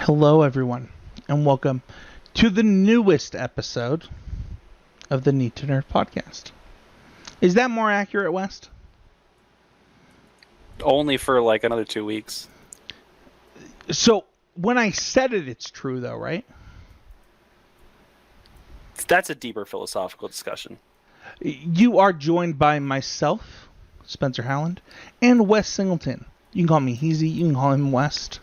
Hello, everyone, and welcome to the newest episode of the Need to Nerd podcast. Is that more accurate, West? Only for like another 2 weeks. So, when I said it, it's true, though, right? That's a deeper philosophical discussion. You are joined by myself, Spencer Howland, and Wes Singleton. You can call me Heezy, you can call him West.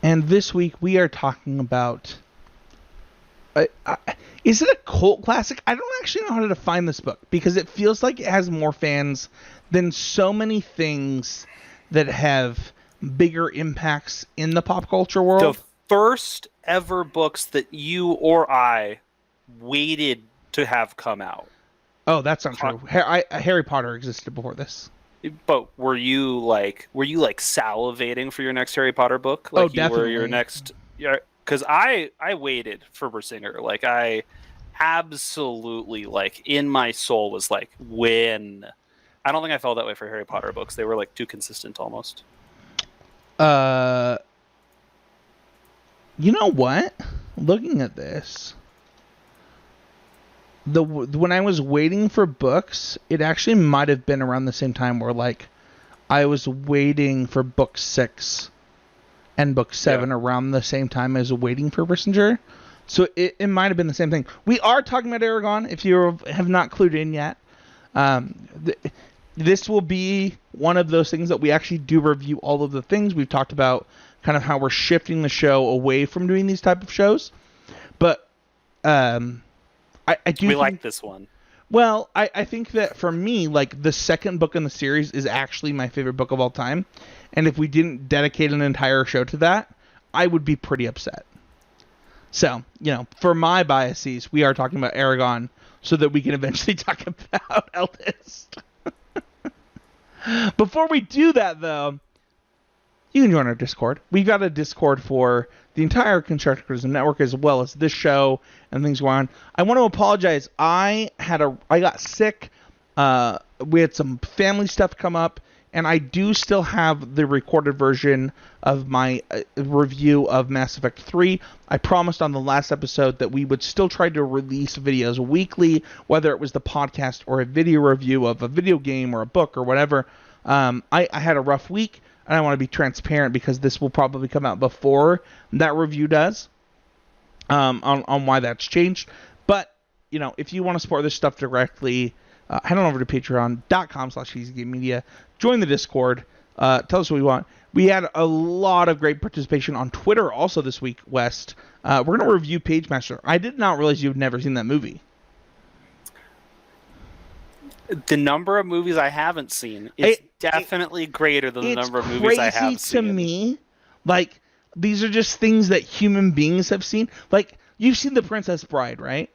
And this week we are talking about... is it a cult classic? I don't actually know how to define this book, because it feels like it has more fans than so many things that have bigger impacts in the pop culture world. The first ever books that you or I waited to have come out. Oh, that's not true. Harry Potter existed before this. But were you like salivating for your next Harry Potter book? Like you definitely. were your next, yeah. Because I waited for Bersinger. Like I absolutely in my soul was like, when. I don't think I felt that way for Harry Potter books. They were like too consistent almost. You know what? Looking at this, when I was waiting for books, it actually might have been around the same time where I was waiting for book 6 and book 7 around the same time as waiting for Bersinger. So it might have been the same thing. We are talking about Eragon, if you have not clued in yet. This will be one of those things that we actually do review all of the things. We've talked about kind of how we're shifting the show away from doing these type of shows. But I do like this one. Well, I think that for me, the second book in the series is actually my favorite book of all time. And if we didn't dedicate an entire show to that, I would be pretty upset. So, for my biases, we are talking about Eragon so that we can eventually talk about Eldest. Before we do that, though, you can join our Discord. We've got a Discord for the entire Constructive Criticism Network, as well as this show and things going on. I want to apologize. I got sick. We had some family stuff come up, and I do still have the recorded version of my review of Mass Effect 3. I promised on the last episode that we would still try to release videos weekly, whether it was the podcast or a video review of a video game or a book or whatever. I had a rough week, and I want to be transparent because this will probably come out before that review does, on why that's changed. But, if you want to support this stuff directly, head on over to patreon.com/easygamemedia. Join the Discord. Tell us what you want. We had a lot of great participation on Twitter also this week, West. We're going to review Pagemaster. I did not realize you've never seen that movie. The number of movies I haven't seen is definitely greater than the number of movies I have seen. It's crazy to me. These are just things that human beings have seen. You've seen The Princess Bride, right?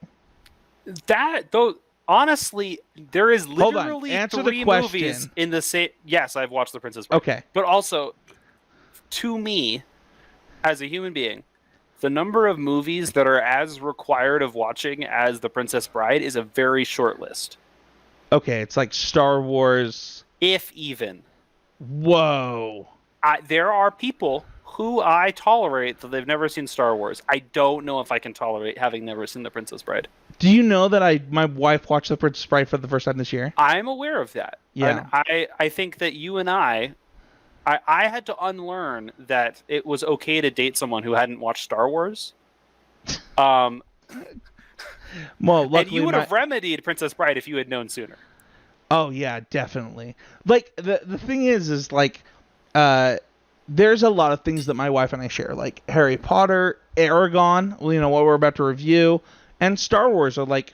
Honestly, there is literally Answer 3 movies in the same... Yes, I've watched The Princess Bride. Okay. But also, to me, as a human being, the number of movies that are as required of watching as The Princess Bride is a very short list. Okay, it's like Star Wars... If even. Whoa. There are people who I tolerate that they've never seen Star Wars. I don't know if I can tolerate having never seen The Princess Bride. Do you know that my wife watched The Princess Bride for the first time this year? I'm aware of that. Yeah. And I think that you and I had to unlearn that it was okay to date someone who hadn't watched Star Wars. Well, luckily, and you would have remedied Princess Bride if you had known sooner. Oh yeah, definitely. The thing is there's a lot of things that my wife and I share, like Harry Potter, Eragon, what we're about to review, and Star Wars are like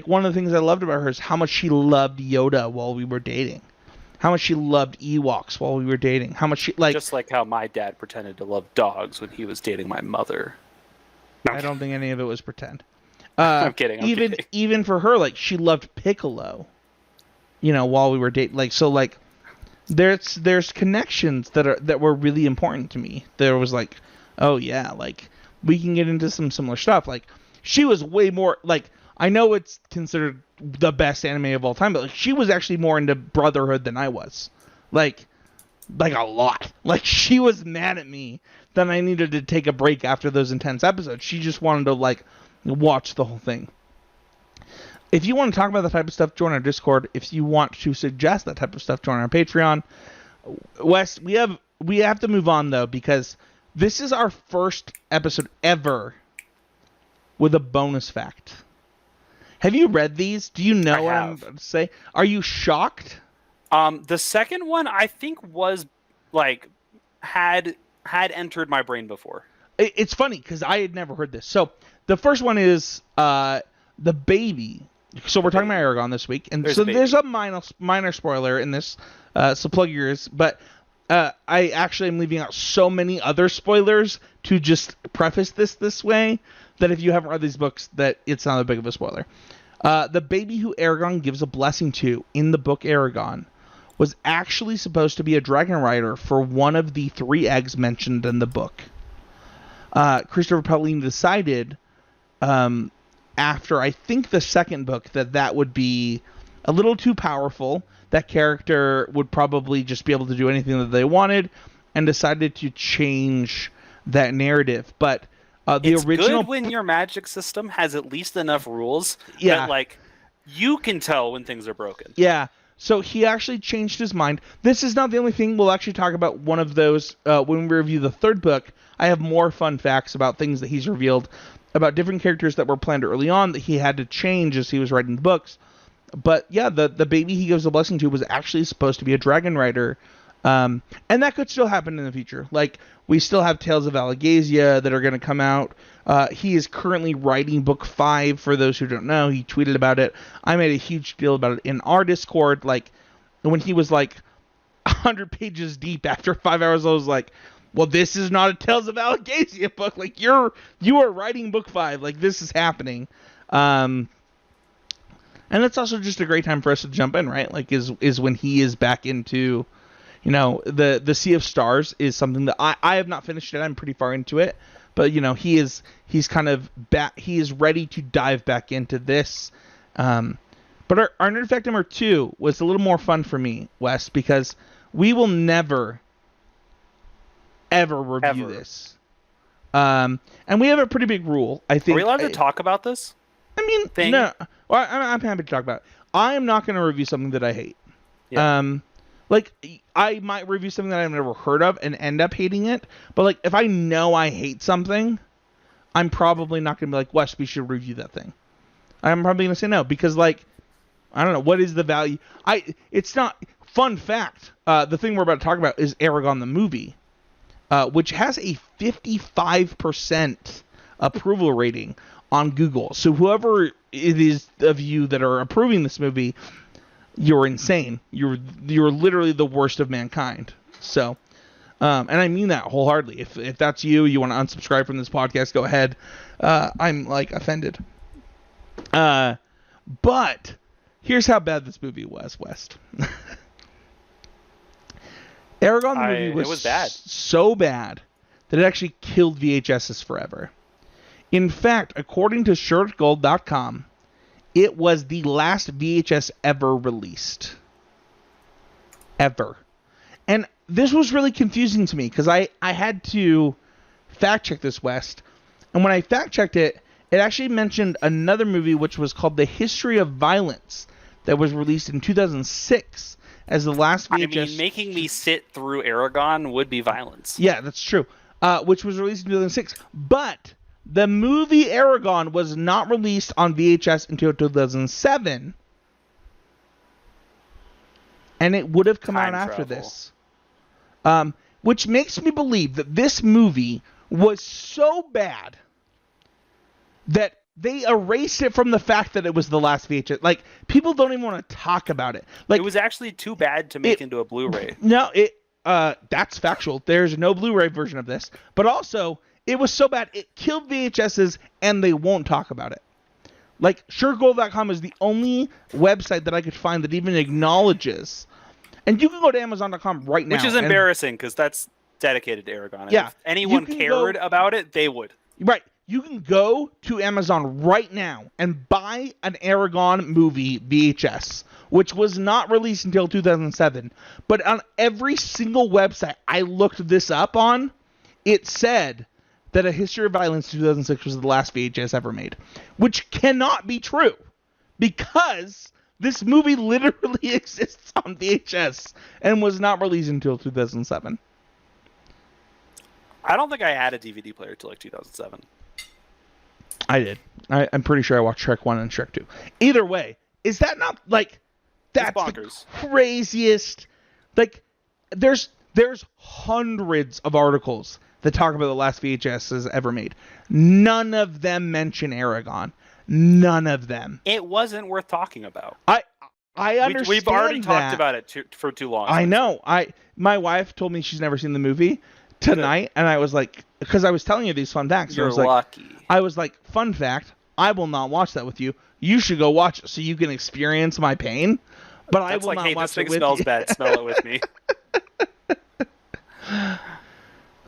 one of the things I loved about her is how much she loved Yoda while we were dating, how much she loved Ewoks while we were dating, how much she just like how my dad pretended to love dogs when he was dating my mother. I don't think any of it was pretend. I'm kidding. Even for her, she loved Piccolo, while we were dating. There's connections that were really important to me. There was oh yeah, we can get into some similar stuff. She was way more I know it's considered the best anime of all time, but she was actually more into Brotherhood than I was. A lot. She was mad at me then I needed to take a break after those intense episodes. She just wanted to, like, watch the whole thing. If you want to talk about that type of stuff, join our Discord. If you want to suggest that type of stuff, join our Patreon. Wes, we have to move on, though, because this is our first episode ever with a bonus fact. Have you read these? Do you know what I'm about to say? Are you shocked? The second one, I think, was, like, had entered my brain before. It's funny, because I had never heard this. So, the first one is the baby. So we're talking about Eragon this week, and there's a minor spoiler in this, so plug your ears. But I actually am leaving out so many other spoilers to just preface this way that if you haven't read these books, that it's not a big of a spoiler. The baby who Eragon gives a blessing to in the book Eragon was actually supposed to be a dragon rider for one of the 3 eggs mentioned in the book. Christopher Pauline decided, after I think the second book, that would be a little too powerful. That character would probably just be able to do anything that they wanted, and decided to change that narrative. But it's original good when your magic system has at least enough rules that, like, you can tell when things are broken. Yeah. So he actually changed his mind. This is not the only thing. We'll actually talk about one of those when we review the third book. I have more fun facts about things that he's revealed about different characters that were planned early on that he had to change as he was writing the books. But yeah, the baby he gives a blessing to was actually supposed to be a dragon rider. And that could still happen in the future. Like, we still have Tales of Alagasia that are going to come out. He is currently writing book 5, for those who don't know. He tweeted about it. I made a huge deal about it in our Discord. Like, when he was like 100 pages deep after 5 hours, I was like, well, this is not a Tales of Alagasia book. Like, you are writing book 5. Like, this is happening. And it's also just a great time for us to jump in, right? Like, is when he is back into, you know, the Sea of Stars is something that I have not finished yet. I'm pretty far into it, but you know, he's kind of back. He is ready to dive back into this. But our nerd fact number 2 was a little more fun for me, Wes, because we will never, ever review this. And we have a pretty big rule. I think. Are we allowed to talk about this? I mean, no. Well, I'm happy to talk about it. I am not going to review something that I hate. Yeah. Like, I might review something that I've never heard of and end up hating it. But, like, if I know I hate something, I'm probably not going to be like, Wes, we should review that thing. I'm probably going to say no. Because, like, I don't know. What is the value? It's not... Fun fact. The thing we're about to talk about is Eragon the movie. Which has a 55% approval rating on Google. So whoever it is of you that are approving this movie, you're insane. You're literally the worst of mankind. So, and I mean that wholeheartedly. If that's you want to unsubscribe from this podcast, go ahead. I'm like offended. But here's how bad this movie was, West. Eragon the movie was bad. So bad that it actually killed VHSs forever. In fact, according to shirtgold.com, it was the last VHS ever released. Ever. And this was really confusing to me because I had to fact check this, West. And when I fact checked it, it actually mentioned another movie which was called The History of Violence that was released in 2006 as the last VHS. I mean, making me sit through Eragon would be violence. Yeah, that's true. Which was released in 2006. But the movie Eragon was not released on VHS until 2007. And it would have come out after this. Which makes me believe that this movie was so bad that they erased it from the fact that it was the last VHS. Like, people don't even want to talk about it. Like, it was actually too bad to make into a Blu-ray. No, that's factual. There's no Blu-ray version of this. But also, it was so bad, it killed VHSs, and they won't talk about it. Like, SureGold.com is the only website that I could find that even acknowledges. And you can go to Amazon.com right now. Which is embarrassing, because that's dedicated to Eragon. Yeah. If anyone cared about it, they would. Right. You can go to Amazon right now and buy an Eragon movie VHS, which was not released until 2007. But on every single website I looked this up on, it said that A History of Violence 2006 was the last VHS ever made, which cannot be true because this movie literally exists on VHS and was not released until 2007. I don't think I had a DVD player till like 2007. I did. I'm pretty sure I watched Shrek 1 and Shrek 2. Either way, is that not like that's the craziest? Like, there's hundreds of articles that talk about the last VHS ever made. None of them mention Eragon. None of them. It wasn't worth talking about. I understand. We've already talked about it for too long. I know. My wife told me she's never seen the movie tonight, and I was like, because I was telling you these fun facts. You're lucky. I was like, fun fact, I will not watch that with you. You should go watch it so you can experience my pain. But I will not watch it with you. This thing smells bad. Smell it with me.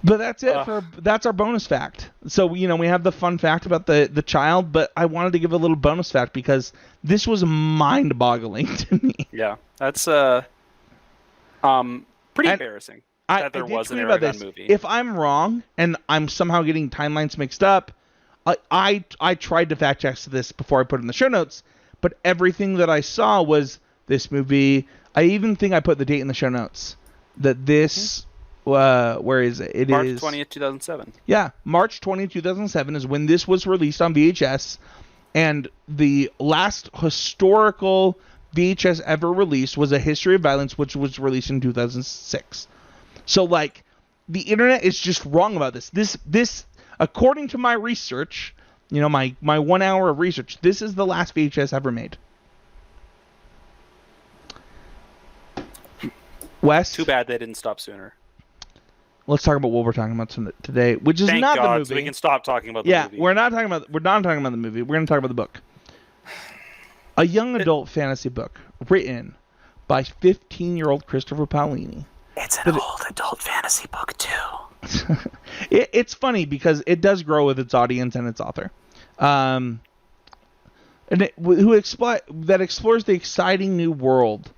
But that's it that's our bonus fact. So we have the fun fact about the child, but I wanted to give a little bonus fact because this was mind-boggling to me. Yeah, that's pretty embarrassing that there was an Eragon movie. If I'm wrong and I'm somehow getting timelines mixed up, I tried to fact check this before I put it in the show notes, but everything that I saw was this movie. I even think I put the date in the show notes that this. Where is it? It March is 20th, 2007. Yeah, March 20th, 2007 is when this was released on VHS, and the last historical VHS ever released was A History of Violence, which was released in 2006. So, like, the internet is just wrong about this. This, according to my research, my 1 hour of research, this is the last VHS ever made. Wes? Too bad they didn't stop sooner. Let's talk about what we're talking about today, which is not the movie. So we can stop talking about the movie. Yeah, we're not talking about the movie. We're going to talk about the book. A young adult fantasy book written by 15-year-old Christopher Paolini. It's an old adult fantasy book too. It's funny because it does grow with its audience and its author, and that explores the exciting new world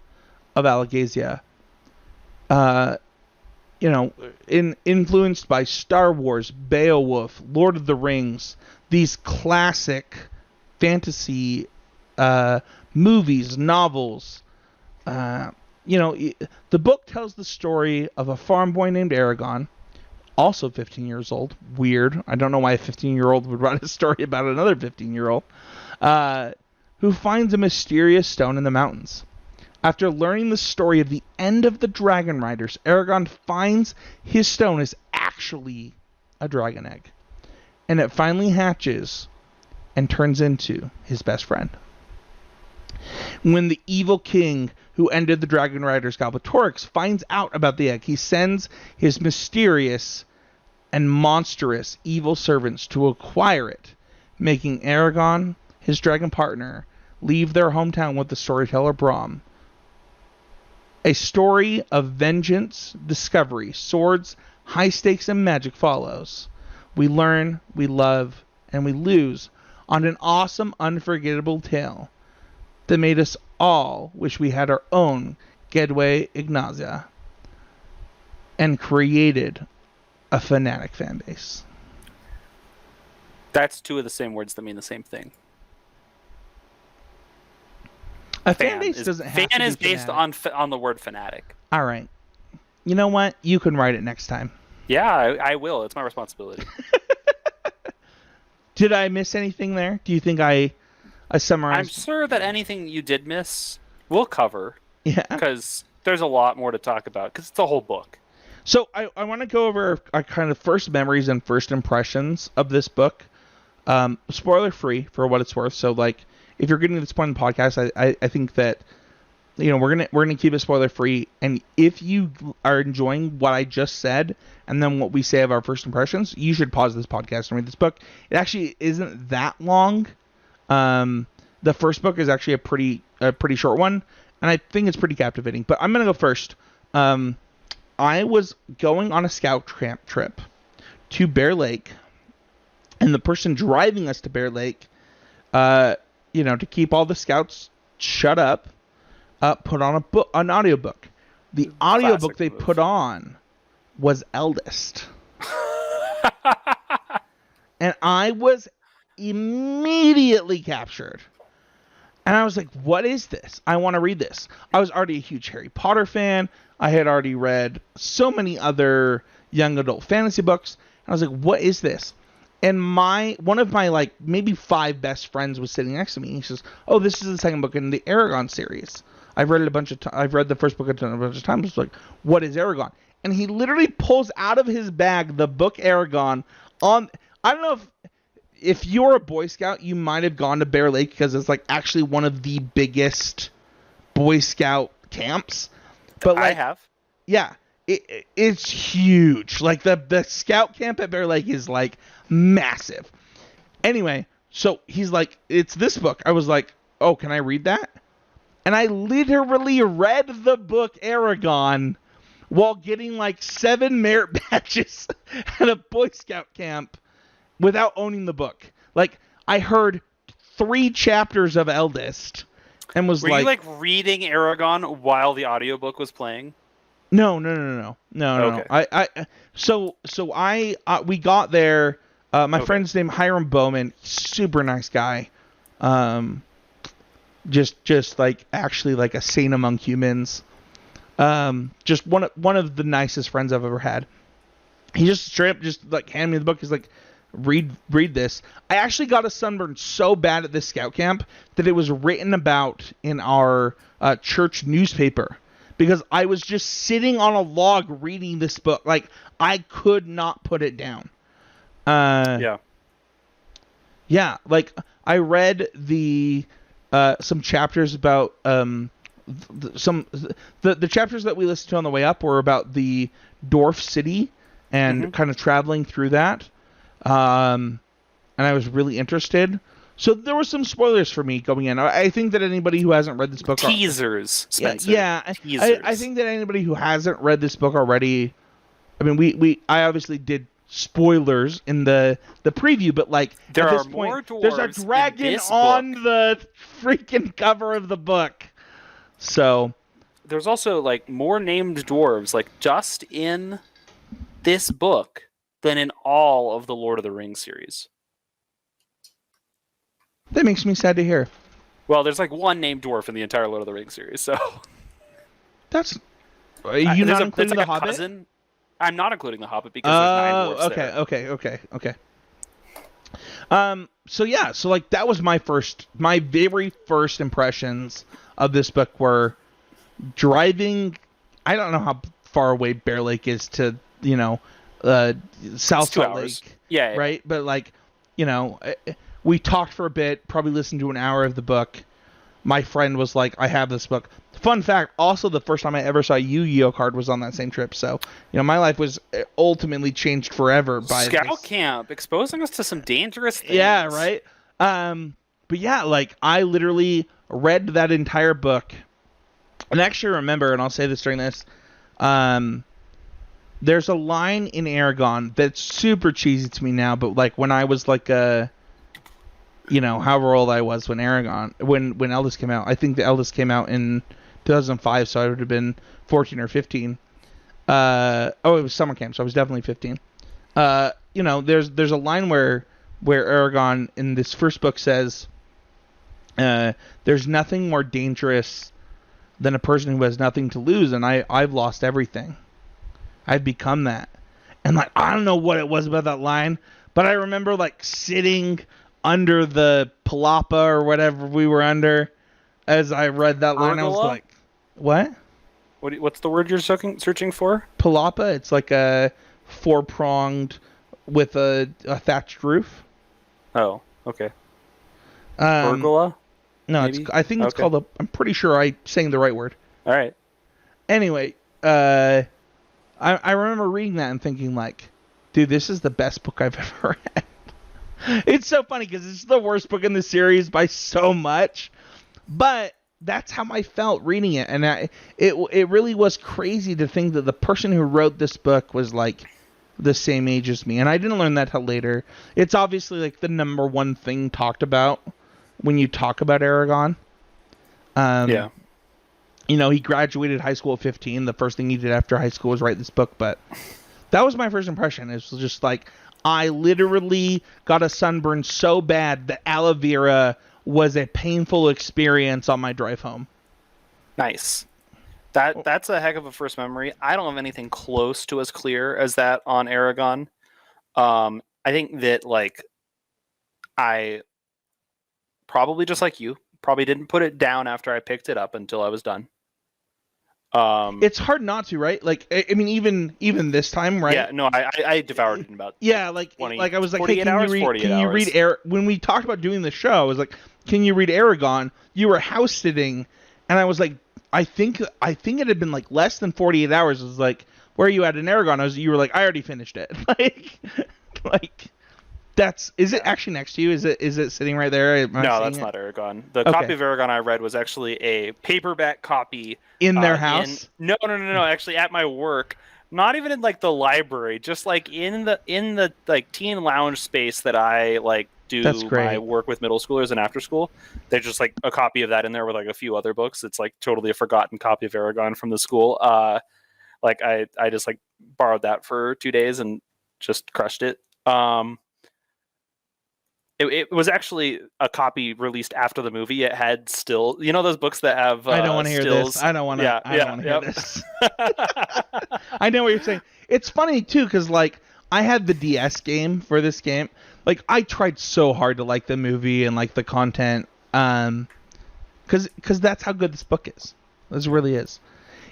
of Alagasia. Influenced by Star Wars, Beowulf, Lord of the Rings, these classic fantasy movies, novels. The book tells the story of a farm boy named Eragon, also 15 years old. Weird. I don't know why a 15-year-old would write a story about another 15-year-old, who finds a mysterious stone in the mountains. After learning the story of the end of the Dragon Riders, Eragon finds his stone is actually a dragon egg. And it finally hatches and turns into his best friend. When the evil king who ended the Dragon Riders, Galbatorix, finds out about the egg, he sends his mysterious and monstrous evil servants to acquire it, making Eragon, his dragon partner, leave their hometown with the storyteller Brahm. A story of vengeance, discovery, swords, high stakes, and magic follows. We learn, we love, and we lose on an awesome, unforgettable tale that made us all wish we had our own Gedwe Ignazia and created a fanatic fan base. That's two of the same words that mean the same thing. A fan base doesn't have to be fan is based fanatic. on the word fanatic. All right. You know what? You can write it next time. Yeah, I will. It's my responsibility. Did I miss anything there? Do you think I summarized? I'm sure that anything you did miss, we'll cover. Yeah. Because there's a lot more to talk about, because it's a whole book. So I want to go over our kind of first memories and first impressions of this book. Spoiler free for what it's worth. So, like, if you're getting to this point in the podcast, I think that we're gonna keep it spoiler free. And if you are enjoying what I just said and then what we say of our first impressions, you should pause this podcast and read this book. It actually isn't that long. The first book is actually a pretty short one, and I think it's pretty captivating. But I'm gonna go first. I was going on a scout camp trip to Bear Lake, and the person driving us to Bear Lake, to keep all the scouts shut up, put on an audiobook. The audiobook they put on was Eldest. And I was immediately captured. And I was like, what is this? I want to read this. I was already a huge Harry Potter fan. I had already read so many other young adult fantasy books. And I was like, what is this? And one of my like maybe 5 best friends was sitting next to me. He says, "Oh, this is the second book in the Eragon series. I've read it a bunch of times. I've read the first book a bunch of times." I was like, "What is Eragon?" And he literally pulls out of his bag the book Eragon. I don't know if you're a Boy Scout, you might have gone to Bear Lake because it's like actually one of the biggest Boy Scout camps. But like, I have. Yeah, it's huge. Like the Scout camp at Bear Lake is like massive. Anyway, so he's like, "It's this book." I was like, "Oh, can I read that?" And I literally read the book Eragon while getting like 7 merit badges at a Boy Scout camp without owning the book. Like, I heard 3 chapters of Eldest and was Were you like reading Eragon while the audiobook was playing? No. Okay. We got there. My friend's name Hiram Bowman, super nice guy. Just like actually like a saint among humans. Just one of the nicest friends I've ever had. He just straight up just like handed me the book. He's like, read this. I actually got a sunburn so bad at this scout camp that it was written about in our church newspaper because I was just sitting on a log reading this book. Like, I could not put it down. Yeah, like I read some chapters about the chapters that we listened to on the way up were about the dwarf city and kind of traveling through that. And I was really interested. So there were some spoilers for me going in. I think that anybody who hasn't read this book... Teasers, Spencer. Yeah. Teasers. I think that anybody who hasn't read this book already... I mean, I obviously did spoilers in the preview, but like there at this are point, more dwarves there's a dragon on the freaking cover of the book. So... There's also like more named dwarves, like just in this book, than in all of the Lord of the Rings series. That makes me sad to hear. Well, there's like 1 named dwarf in the entire Lord of the Rings series, so... That's... Are you not including like the Hobbit? Cousin. I'm not including the Hobbit because there's 9 dwarves there. Okay. So like that was my very first impressions of this book were driving... I don't know how far away Bear Lake is to, South Salt Lake. Yeah. Right? But like, we talked for a bit, probably listened to an hour of the book. My friend was like, "I have this book." Fun fact, also the first time I ever saw a Yu-Gi-Oh card was on that same trip. So, my life was ultimately changed forever by Scout Camp, exposing us to some dangerous things. Yeah, right? But yeah, like, I literally read that entire book. And I actually remember, and I'll say this during this, there's a line in Eragon that's super cheesy to me now, but like when I was like however old I was when Eldest came out. I think the Eldest came out in 2005, so I would have been 14 or 15. It was summer camp, so I was definitely 15. There's a line where Eragon in this first book says, "There's nothing more dangerous than a person who has nothing to lose, and I've lost everything. I've become that." And like, I don't know what it was about that line, but I remember like sitting under the palapa or whatever we were under as I read that line. I was like, what? What's the word you're searching for? Palapa. It's like a 4-pronged with a thatched roof. Oh, okay. Pergola? No, maybe? I think it's called I'm pretty sure I'm saying the right word. All right. Anyway, I remember reading that and thinking like, dude, this is the best book I've ever read. It's so funny because it's the worst book in the series by so much, but that's how I felt reading it, and it really was crazy to think that the person who wrote this book was like the same age as me, and I didn't learn that till later. It's obviously like the number one thing talked about when you talk about Eragon. Yeah. He graduated high school at 15. The first thing he did after high school was write this book, but that was my first impression. It was just like, I literally got a sunburn so bad that aloe vera was a painful experience on my drive home. Nice. That's a heck of a first memory. I don't have anything close to as clear as that on Eragon. I think that like I probably just like you probably didn't put it down after I picked it up until I was done. It's hard not to, right? Like, I mean, even this time, right? Yeah, no, I devoured it in about like 20, I was like, 48 hey, can hours, you read? 48 Can you hours. read when we talked about doing the show? I was like, can you read Eragon? You were house sitting, and I was like, I think it had been like less than 48 hours. I was like, where are you at in Eragon? You were like, I already finished it. like is it actually next to you? Is it sitting right there? No, that's not Eragon. The copy of Eragon I read was actually a paperback copy in their house. No. Actually, at my work, not even in like the library, just like in the like teen lounge space that I like do my work with middle schoolers and after school. There's just like a copy of that in there with like a few other books. It's like totally a forgotten copy of Eragon from the school. Like I just like borrowed that for 2 days and just crushed it. It was actually a copy released after the movie. It had still, you know, those books that have. I don't want to hear this. I don't want to. Yeah, I don't want to hear this. I know what you're saying. It's funny too, because like I had the DS game for this game. Like I tried so hard to like the movie and like the content, because that's how good this book is. This really is.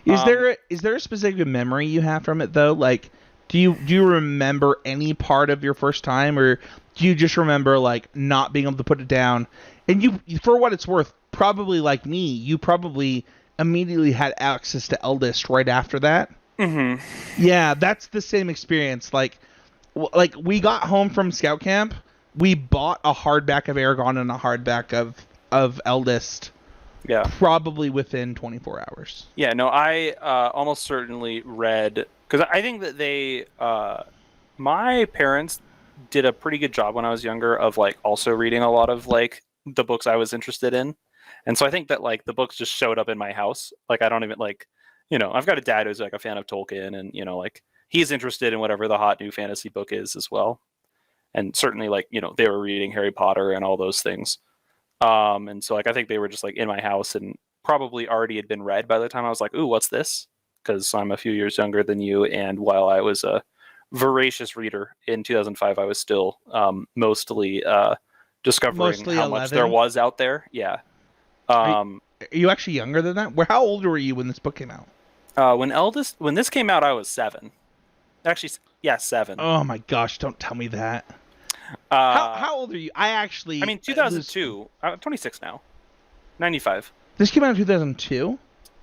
Is there a specific memory you have from it though? Like, do you remember any part of your first time, or do you just remember like not being able to put it down? And you, for what it's worth, probably like me, you probably immediately had access to Eldest right after that. Mm-hmm. Yeah, that's the same experience. Like we got home from Scout Camp, we bought a hardback of Eragon and a hardback of Eldest. Yeah. Probably within 24 hours. Yeah, no, I almost certainly read, because I think that they, my parents did a pretty good job when I was younger of like also reading a lot of like the books I was interested in. And so I think that like the books just showed up in my house. Like I don't even like, you know, I've got a dad who's like a fan of Tolkien, and you know, like he's interested in whatever the hot new fantasy book is as well. And certainly like, you know, they were reading Harry Potter and all those things. And so like I think they were just like in my house and probably already had been read by the time I was like, ooh, what's this? Because I'm a few years younger than you, and while I was a voracious reader in 2005, I was still mostly discovering how 11? much there was out there. Yeah. Are you actually younger than that? How old were you when this book came out? When this came out, I was 7. Actually, yeah, 7. Oh my gosh! Don't tell me that. How old are you? I mean, 2002. I'm 26 now. 95. This came out in 2002?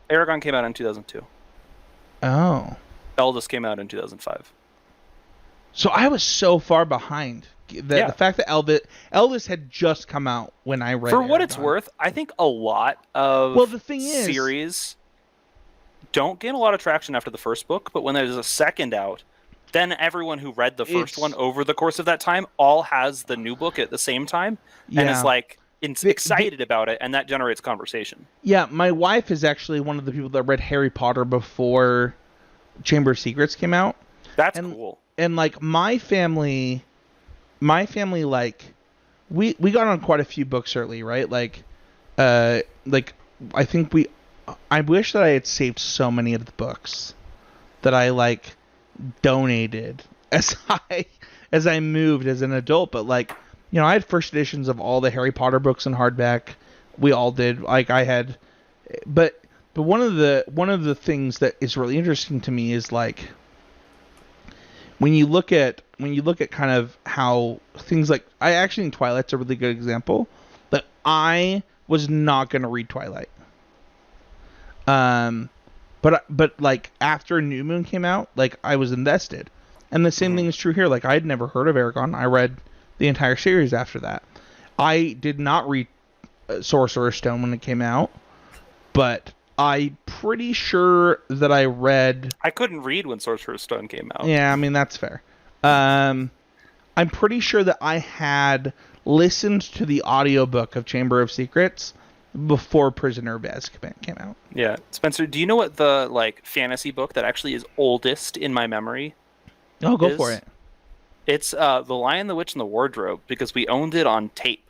Eragon came out in 2002. Oh. Eldest came out in 2005. So I was so far behind. The fact that Eldest had just come out when I read. For what Eragon. It's worth, I think a lot of the thing is, series don't gain a lot of traction after the first book, but when there's a second out, then everyone who read the first one over the course of that time all has the new book at the same time and is like excited about it, and that generates conversation. Yeah, my wife is actually one of the people that read Harry Potter before Chamber of Secrets came out. That's cool. And like my family like we got on quite a few books early, right? Like I think I wish that I had saved so many of the books that I like donated as I moved as an adult, but like, you know, I had first editions of all the Harry Potter books in hardback. We all did. Like I had, but one of the things that is really interesting to me is like when you look at kind of how things like, I actually think Twilight's a really good example, but I was not going to read Twilight. But like after New Moon came out, like I was invested. And the same thing is true here. Like I had never heard of Eragon. I read the entire series after that. I did not read Sorcerer's Stone when it came out, but I'm pretty sure that I read... I couldn't read when Sorcerer's Stone came out. Yeah, I mean, that's fair. I'm pretty sure that I had listened to the audiobook of Chamber of Secrets before Prisoner of Azkaban came out. Yeah. Spencer, do you know what the like fantasy book that actually is oldest in my memory Oh, go for it. It's The Lion, the Witch, and the Wardrobe because we owned it on tape.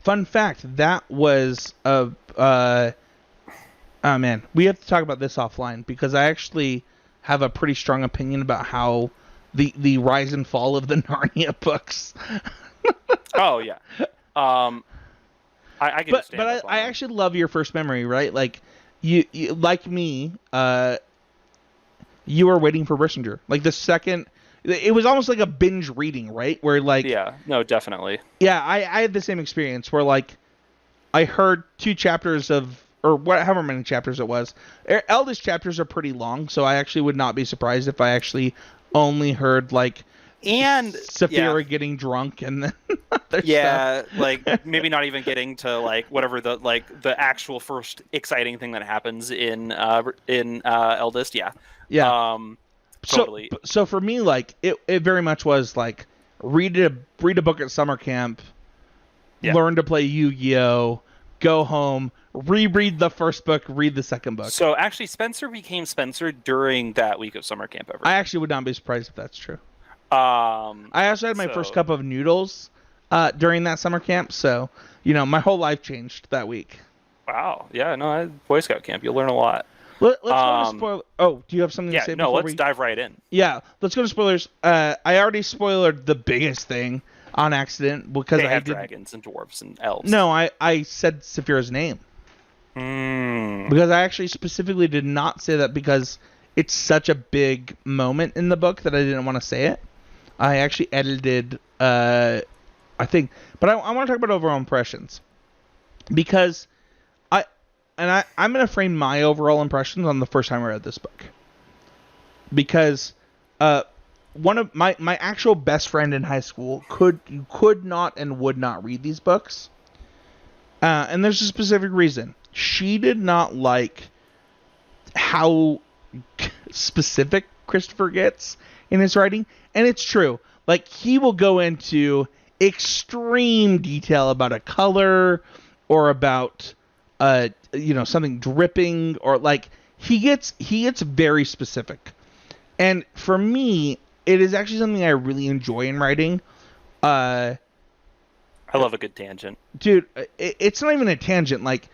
Fun fact, that was a oh man, we have to talk about this offline because I actually have a pretty strong opinion about how the rise and fall of the Narnia books. Oh yeah. I get But I actually love your first memory, right? Like you like me, you were waiting for Brissinger. Like the second, it was almost like a binge reading, right? Where like yeah, no, definitely. yeah, I had the same experience where like I heard 2 chapters of or however many chapters it was. Eldest chapters are pretty long, so I actually would not be surprised if I actually only heard like And Saphira getting drunk and then other yeah, stuff. like maybe not even getting to like whatever the actual first exciting thing that happens in Eldest. Yeah. Yeah. Totally. So for me, like it very much was like read a book at summer camp, learn to play Yu-Gi-Oh, go home, reread the first book, read the second book. So actually, Spencer became Spencer during that week of summer camp. I actually would not be surprised if that's true. I also had my first cup of noodles during that summer camp, so my whole life changed that week. Wow. Yeah. No, Boy Scout camp. You'll learn a lot. Let's go to spoilers. Oh, do you have something to say? No, let's dive right in. Yeah, let's go to spoilers. I already spoiled the biggest thing on accident because they have dragons and dwarves and elves. No, I said Saphira's name. Because I actually specifically did not say that because it's such a big moment in the book that I didn't want to say it. I actually edited, I think, but I want to talk about overall impressions because I'm going to frame my overall impressions on the first time I read this book because one of my actual best friend in high school could not and would not read these books, and there's a specific reason. She did not like how specific Christopher gets in his writing, and it's true. Like he will go into extreme detail about a color or about something dripping, or like he gets very specific. And for me, it is actually something I really enjoy in writing. I love a good tangent. Dude, it's not even a tangent. Like,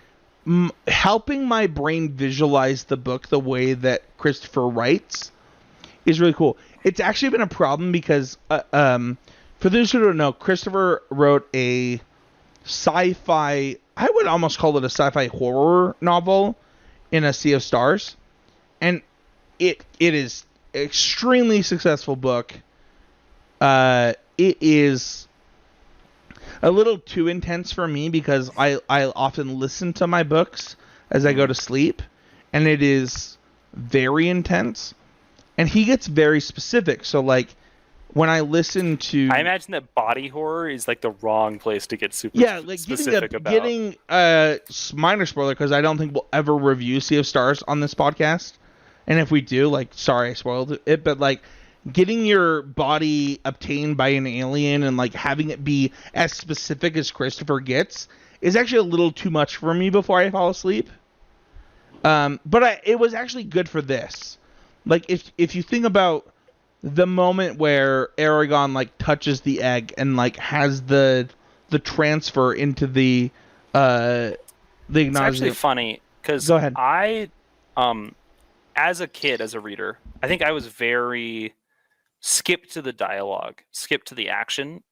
helping my brain visualize the book the way that Christopher writes is really cool. It's actually been a problem because, for those who don't know, Christopher wrote a sci-fi, I would almost call it a sci-fi horror novel in A Sea of Stars. And it is an extremely successful book. It is a little too intense for me because I often listen to my books as I go to sleep, and it is very intense. And he gets very specific. So, like, when I listen to... I imagine that body horror is, like, the wrong place to get super specific about. Getting minor spoiler, because I don't think we'll ever review Sea of Stars on this podcast. And if we do, like, sorry I spoiled it, but, like, getting your body obtained by an alien and, like, having it be as specific as Christopher gets is actually a little too much for me before I fall asleep. But it was actually good for this. Like, if you think about the moment where Eragon, like, touches the egg and, like, has the transfer into the It's actually funny, because Go ahead. I, as a kid, as a reader, I think I was very skip to the dialogue, skip to the action.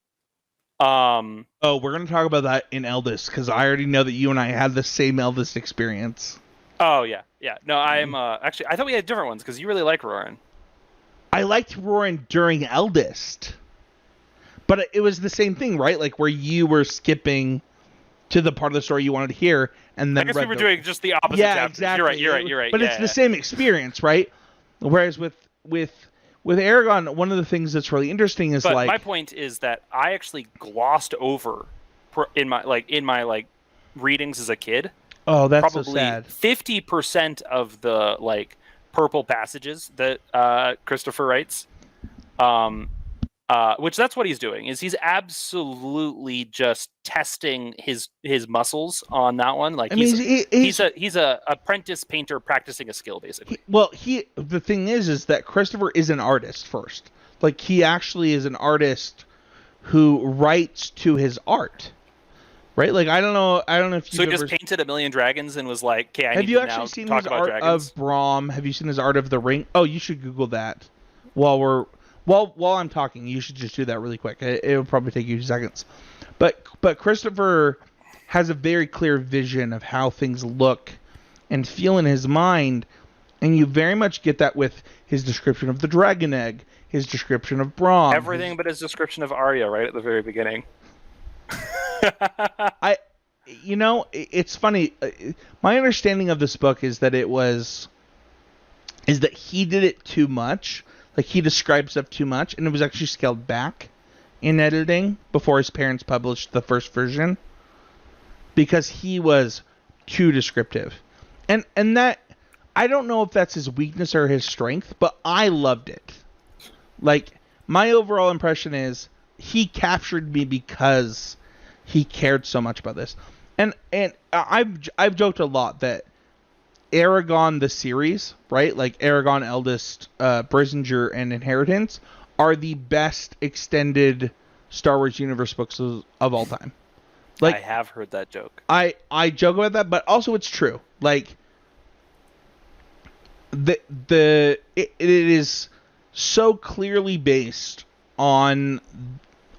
Oh, we're going to talk about that in Eldest, because I already know that you and I had the same Eldest experience. Oh, yeah. Yeah. No, I'm, actually, I thought we had different ones, because you really like Roran. I liked Roran during Eldest. But it was the same thing, right? Like, where you were skipping to the part of the story you wanted to hear, and then I guess we were doing just the opposite chapters. Exactly. You're right. But it's the same experience, right? Whereas with Eragon, one of the things that's really interesting is but my point is that I actually glossed over in my readings as a kid. Oh, that's probably so sad. 50% of the like purple passages that Christopher writes, which that's what he's doing, is he's absolutely just testing his muscles on that one. Like, he's a apprentice painter practicing a skill, basically. The thing is that Christopher is an artist first. Like, he actually is an artist who writes to his art, right? Like, I don't know if So you've he ever... just painted a million dragons and was like, "Okay, I Have need you to actually now seen talk his about art dragons." of Brahm? Have you seen his art of the Ring? Oh, you should Google that while I'm talking. You should just do that really quick. It will probably take you 2 seconds. But Christopher has a very clear vision of how things look and feel in his mind, and you very much get that with his description of the dragon egg, his description of Brahm, Everything but his description of Arya right at the very beginning. It's funny. My understanding of this book is that he did it too much. Like, he described stuff too much, and it was actually scaled back in editing before his parents published the first version, because he was too descriptive. And that, I don't know if that's his weakness or his strength, but I loved it. Like, my overall impression is he captured me because he cared so much about this. And I've joked a lot that Eragon the series, right? Like Eragon, Eldest, Brisinger, and Inheritance are the best extended Star Wars universe books of all time. Like, I have heard that joke. I joke about that, but also it's true. Like, it is so clearly based on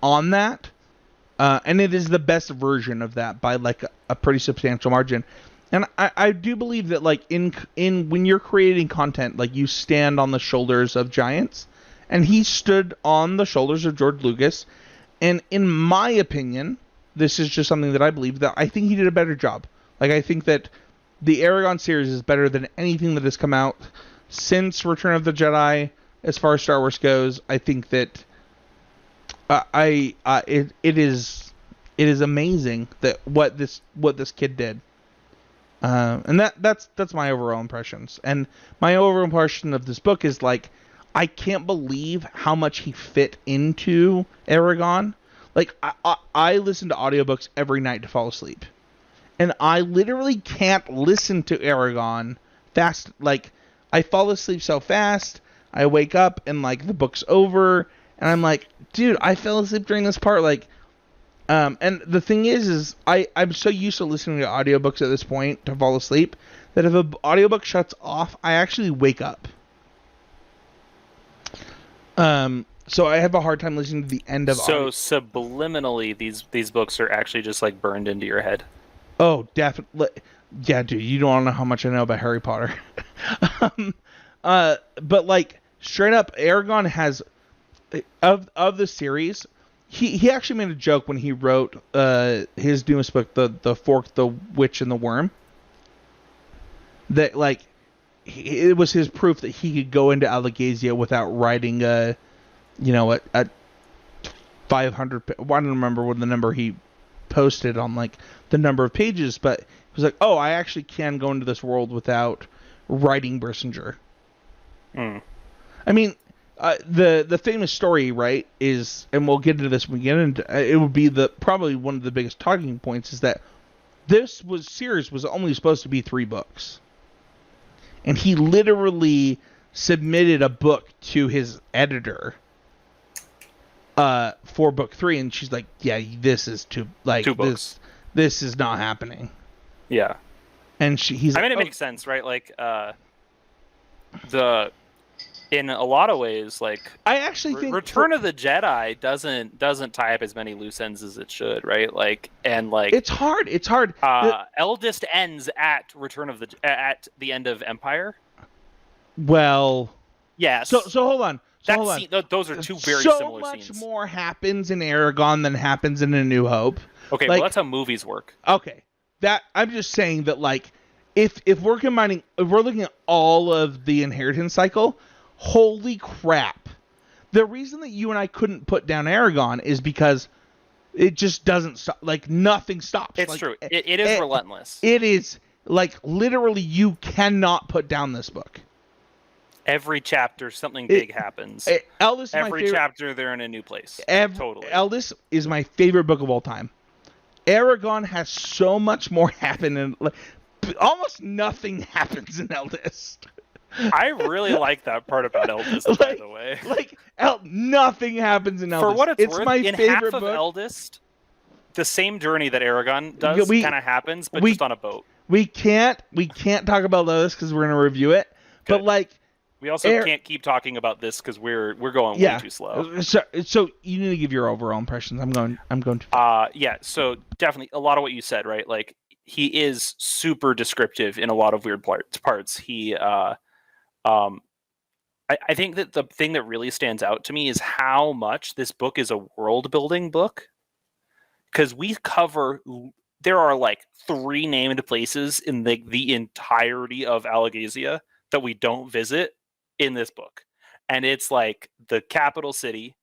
that, and it is the best version of that by like a pretty substantial margin. And I do believe that, like, in when you're creating content, like, you stand on the shoulders of giants, and he stood on the shoulders of George Lucas. And in my opinion, this is just something that I believe, that I think he did a better job. Like, I think that the Eragon series is better than anything that has come out since Return of the Jedi, as far as Star Wars goes. I think that it is amazing that what this kid did. And that's my overall impressions. And my overall impression of this book is, like, I can't believe how much he fit into Eragon. Like, I listen to audiobooks every night to fall asleep. And I literally can't listen to Eragon fast. Like, I fall asleep so fast, I wake up and, like, the book's over, and I'm like, dude, I fell asleep during this part. Like, and the thing is I'm so used to listening to audiobooks at this point to fall asleep that if an audiobook shuts off, I actually wake up. So I have a hard time listening to the end of. So subliminally, these books are actually just like burned into your head. Oh, definitely. Yeah, dude, you don't know how much I know about Harry Potter. But, like, straight up, Eragon has of the series. He actually made a joke when he wrote his newest book, the Fork, the Witch, and the Worm, that, like, it was his proof that he could go into Allegazia without writing a 500. I don't remember what the number he posted on, like, the number of pages, but he was like, oh, I actually can go into this world without writing Brisinger. I mean, the famous story, right, is, and we'll get into this when we get into it, would be probably one of the biggest talking points, is that this series was only supposed to be 3 books. And he literally submitted a book to his editor for book 3, and she's like, yeah, this is too, like, 2 books. This is not happening. Yeah. And he's I mean, like, it makes sense, right? Like, in a lot of ways, like, I actually think Return of the Jedi doesn't tie up as many loose ends as it should, right? Like, and like, it's hard. Eldest ends at at the end of Empire. Well, yes. So hold on. Those are 2 very similar scenes. So much more happens in Eragon than happens in A New Hope. Okay, like, well, that's how movies work. Okay, that I'm just saying that, like, if we're looking at all of the inheritance cycle, holy crap! The reason that you and I couldn't put down Eragon is because it just doesn't stop. Like, nothing stops. It's like, true. It is relentless. It is, like, literally, you cannot put down this book. Every chapter, something big happens. Every chapter, they're in a new place. Totally. Eldest is my favorite book of all time. Eragon has so much more happen, and, like, almost nothing happens in Eldest. I really like that part about Eldest, by the way. Nothing happens in Eldest. For what it's worth, my in favorite half of book. Eldest, the same journey that Eragon does kind of happens, but just on a boat. We can't talk about Eldest because we're gonna review it. Good. But we also can't keep talking about this because we're going way too slow. So you need to give your overall impressions. I'm going to. Yeah. So definitely a lot of what you said, right? Like he is super descriptive in a lot of weird parts. He, I think that the thing that really stands out to me is how much this book is a world building book. Because there are like 3 named places in the entirety of Alagasia that we don't visit in this book, and it's like the capital city.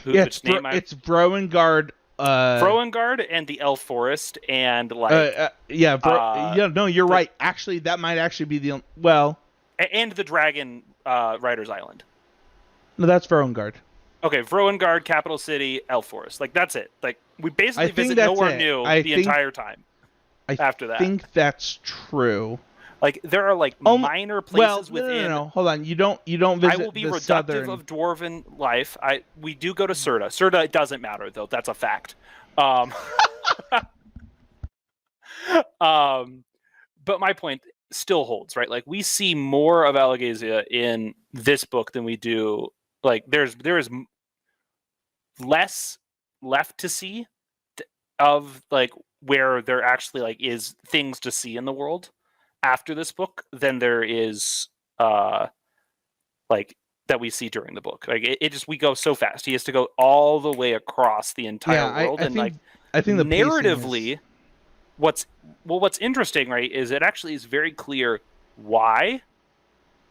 It's Vrowengard. Vrowengard and the Elf Forest, and no, you're right. Actually, that might actually be and the Dragon Riders Island. No, that's Vrowengard. Okay, Vrowengard, capital city, Elf Forest. Like that's it. Like we basically visit nowhere new entire time. After that, I think that's true. Like there are like minor places within. No. Hold on. You don't visit. I will be reductive of dwarven life. We do go to Serta. Serta doesn't matter though. That's a fact. But my point still holds, right? Like we see more of Alagasia in this book than we do. Like there is less left to see of like where there actually like is things to see in the world after this book than there is like that we see during the book. Like it just we go so fast. He has to go all the way across the entire world. I think the narratively what's interesting, right, is it actually is very clear why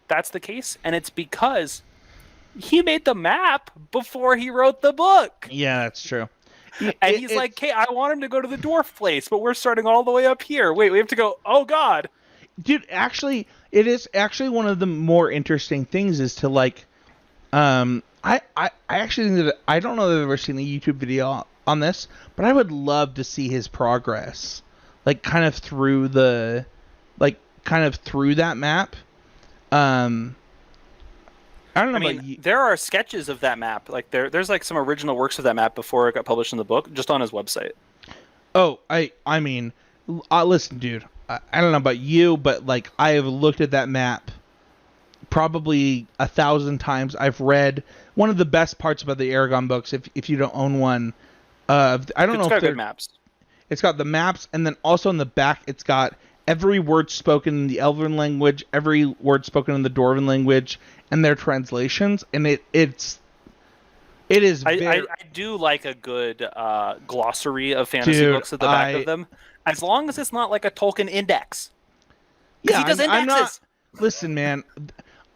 that's the case, and it's because he made the map before he wrote the book. Yeah, that's true. And he's like, "Hey, I want him to go to the dwarf place, but we're starting all the way up here. Wait, we have to go. Oh God, dude! Actually, it is actually one of the more interesting things is to like, I actually think that I don't know that I've ever seen a YouTube video on this, but I would love to see his progress, like kind of through that map. I don't know. I mean, there are sketches of that map. Like there's like some original works of that map before it got published in the book, just on his website. Oh, I mean, listen, dude. I don't know about you, but like I have looked at that map probably 1,000 times. I've read one of the best parts about the Eragon books. If you don't own one, I don't know if they're good maps. It's got the maps, and then also in the back, it's got every word spoken in the Elven language, every word spoken in the Dwarven language, and their translations, and it is. I do like a good glossary of fantasy books at the back of them, as long as it's not like a Tolkien index. Yeah, he does indexes. Listen, man,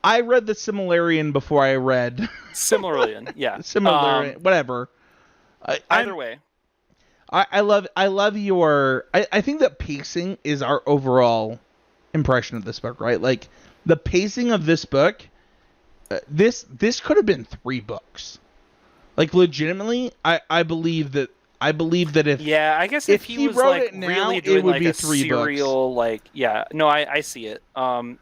I read the Silmarillion before I read Silmarillion. Yeah, Silmarillion, whatever. Either way. I love your. I think that pacing is our overall impression of this book, right? Like the pacing of this book. This could have been 3 books. Like legitimately, I believe that if I guess if he was wrote like it now, really doing it would like be a 3 serial books. I see it.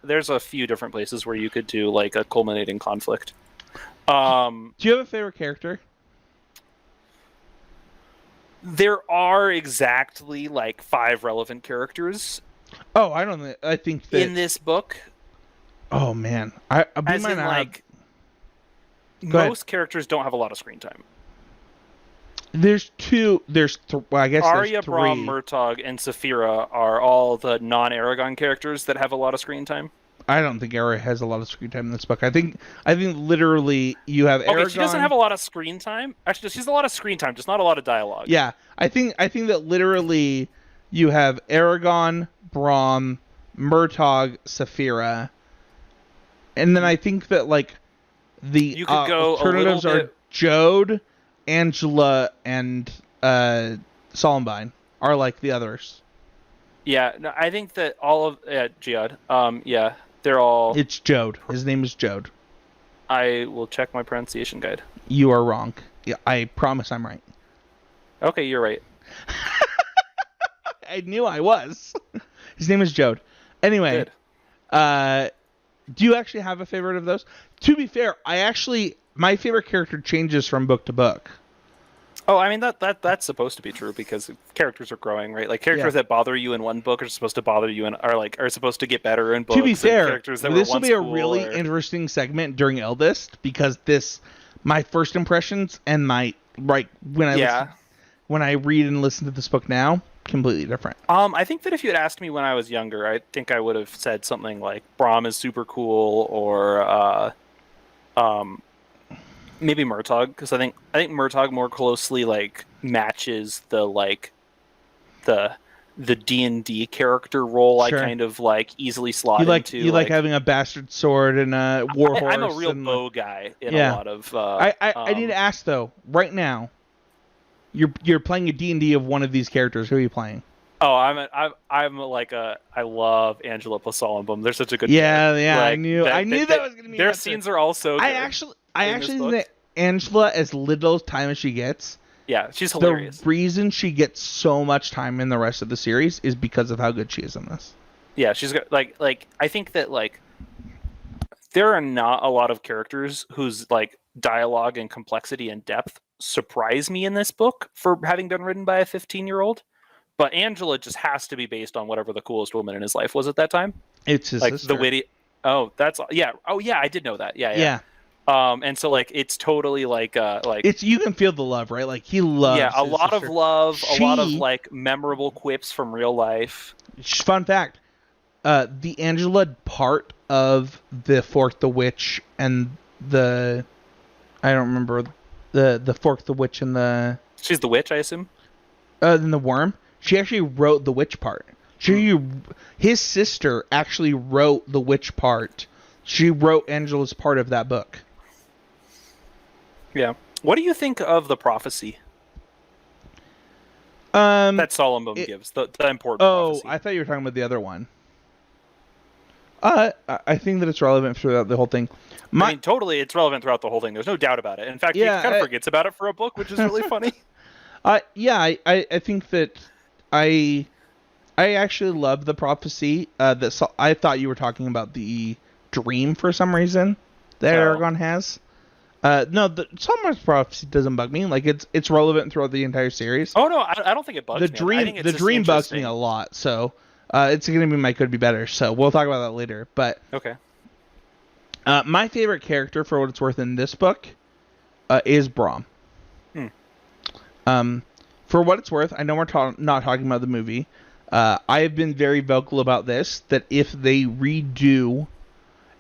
There's a few different places where you could do like a culminating conflict. Do you have a favorite character? There are exactly like 5 relevant characters. Oh, I think that in this book. Oh man, most characters don't have a lot of screen time. There's 2. I guess Arya, there's 3. Braum, Murtagh, and Saphira are all the non-Eragon characters that have a lot of screen time. I don't think Arya has a lot of screen time in this book. I think literally you have Eragon. Okay, she doesn't have a lot of screen time. Actually, she has a lot of screen time, just not a lot of dialogue. Yeah, I think that literally you have Eragon, Braum, Murtagh, Saphira, and then I think that like the alternatives are Jode, Angela, and Columbine are like the others. Yeah, no, I think that all of Jihad. They're all. It's Jode. His name is Jode. I will check my pronunciation guide. You are wrong. Yeah, I promise I'm right. Okay, you're right. I knew I was. His name is Jode. Anyway, Good. Do you actually have a favorite of those? To be fair, my favorite character changes from book to book. Oh, I mean that's supposed to be true because characters are growing, right? Like characters that bother you in one book are supposed to bother you are supposed to get better in books. To be fair, characters that this were will be a cool really interesting segment during Eldest because my first impressions and my when I read and listen to this book now, completely different. I think that if you had asked me when I was younger, I think I would have said something like Braum is super cool, or maybe Murtaugh, because I think Murtaugh more closely like matches the D&D character role. Sure. I kind of like easily slot into. You like having a bastard sword and a war horse. I'm a real bow guy in a lot of. I need to ask though, right now, you're playing a D&D of one of these characters. Who are you playing? Oh, I love Angela Psalmbum. They're such a good. Yeah, player. yeah. I knew that was gonna be. Their scenes are all so good. I actually think that Angela, as little time as she gets, yeah, she's hilarious. The reason she gets so much time in the rest of the series is because of how good she is in this. Yeah, she's got like I think that like there are not a lot of characters whose like dialogue and complexity and depth surprise me in this book for having been written by a 15-year-old. But Angela just has to be based on whatever the coolest woman in his life was at that time. It's his sister. The witty. Oh, that's yeah. Oh, yeah. I did know that. Yeah. And so like it's totally like it's you can feel the love, right? Like he loves. Yeah, a lot sister. of love, a lot of like memorable quips from real life. Fun fact: the Angela part of the Fork the Witch and I don't remember the Fork the Witch and the. She's the witch, I assume. Then the worm. She actually wrote the witch part. His sister actually wrote the witch part. She wrote Angela's part of that book. Yeah. What do you think of the prophecy? That Solomon gives the important prophecy. I thought you were talking about the other one. I think that it's relevant throughout the whole thing. I mean, totally, it's relevant throughout the whole thing. There's no doubt about it. In fact, he kind of forgets about it for a book, which is really funny. I think that I actually love the prophecy. I thought you were talking about the dream for some reason that Eragon has. No, the Solomon's prophecy doesn't bug me. Like it's relevant throughout the entire series. Oh no, I don't think it bugs me. The dream bugs me a lot. So it's gonna be my could be better. So we'll talk about that later. But okay. My favorite character, for what it's worth, in this book, is Braum. For what it's worth, I know we're not talking about the movie. I have been very vocal about this, that if they redo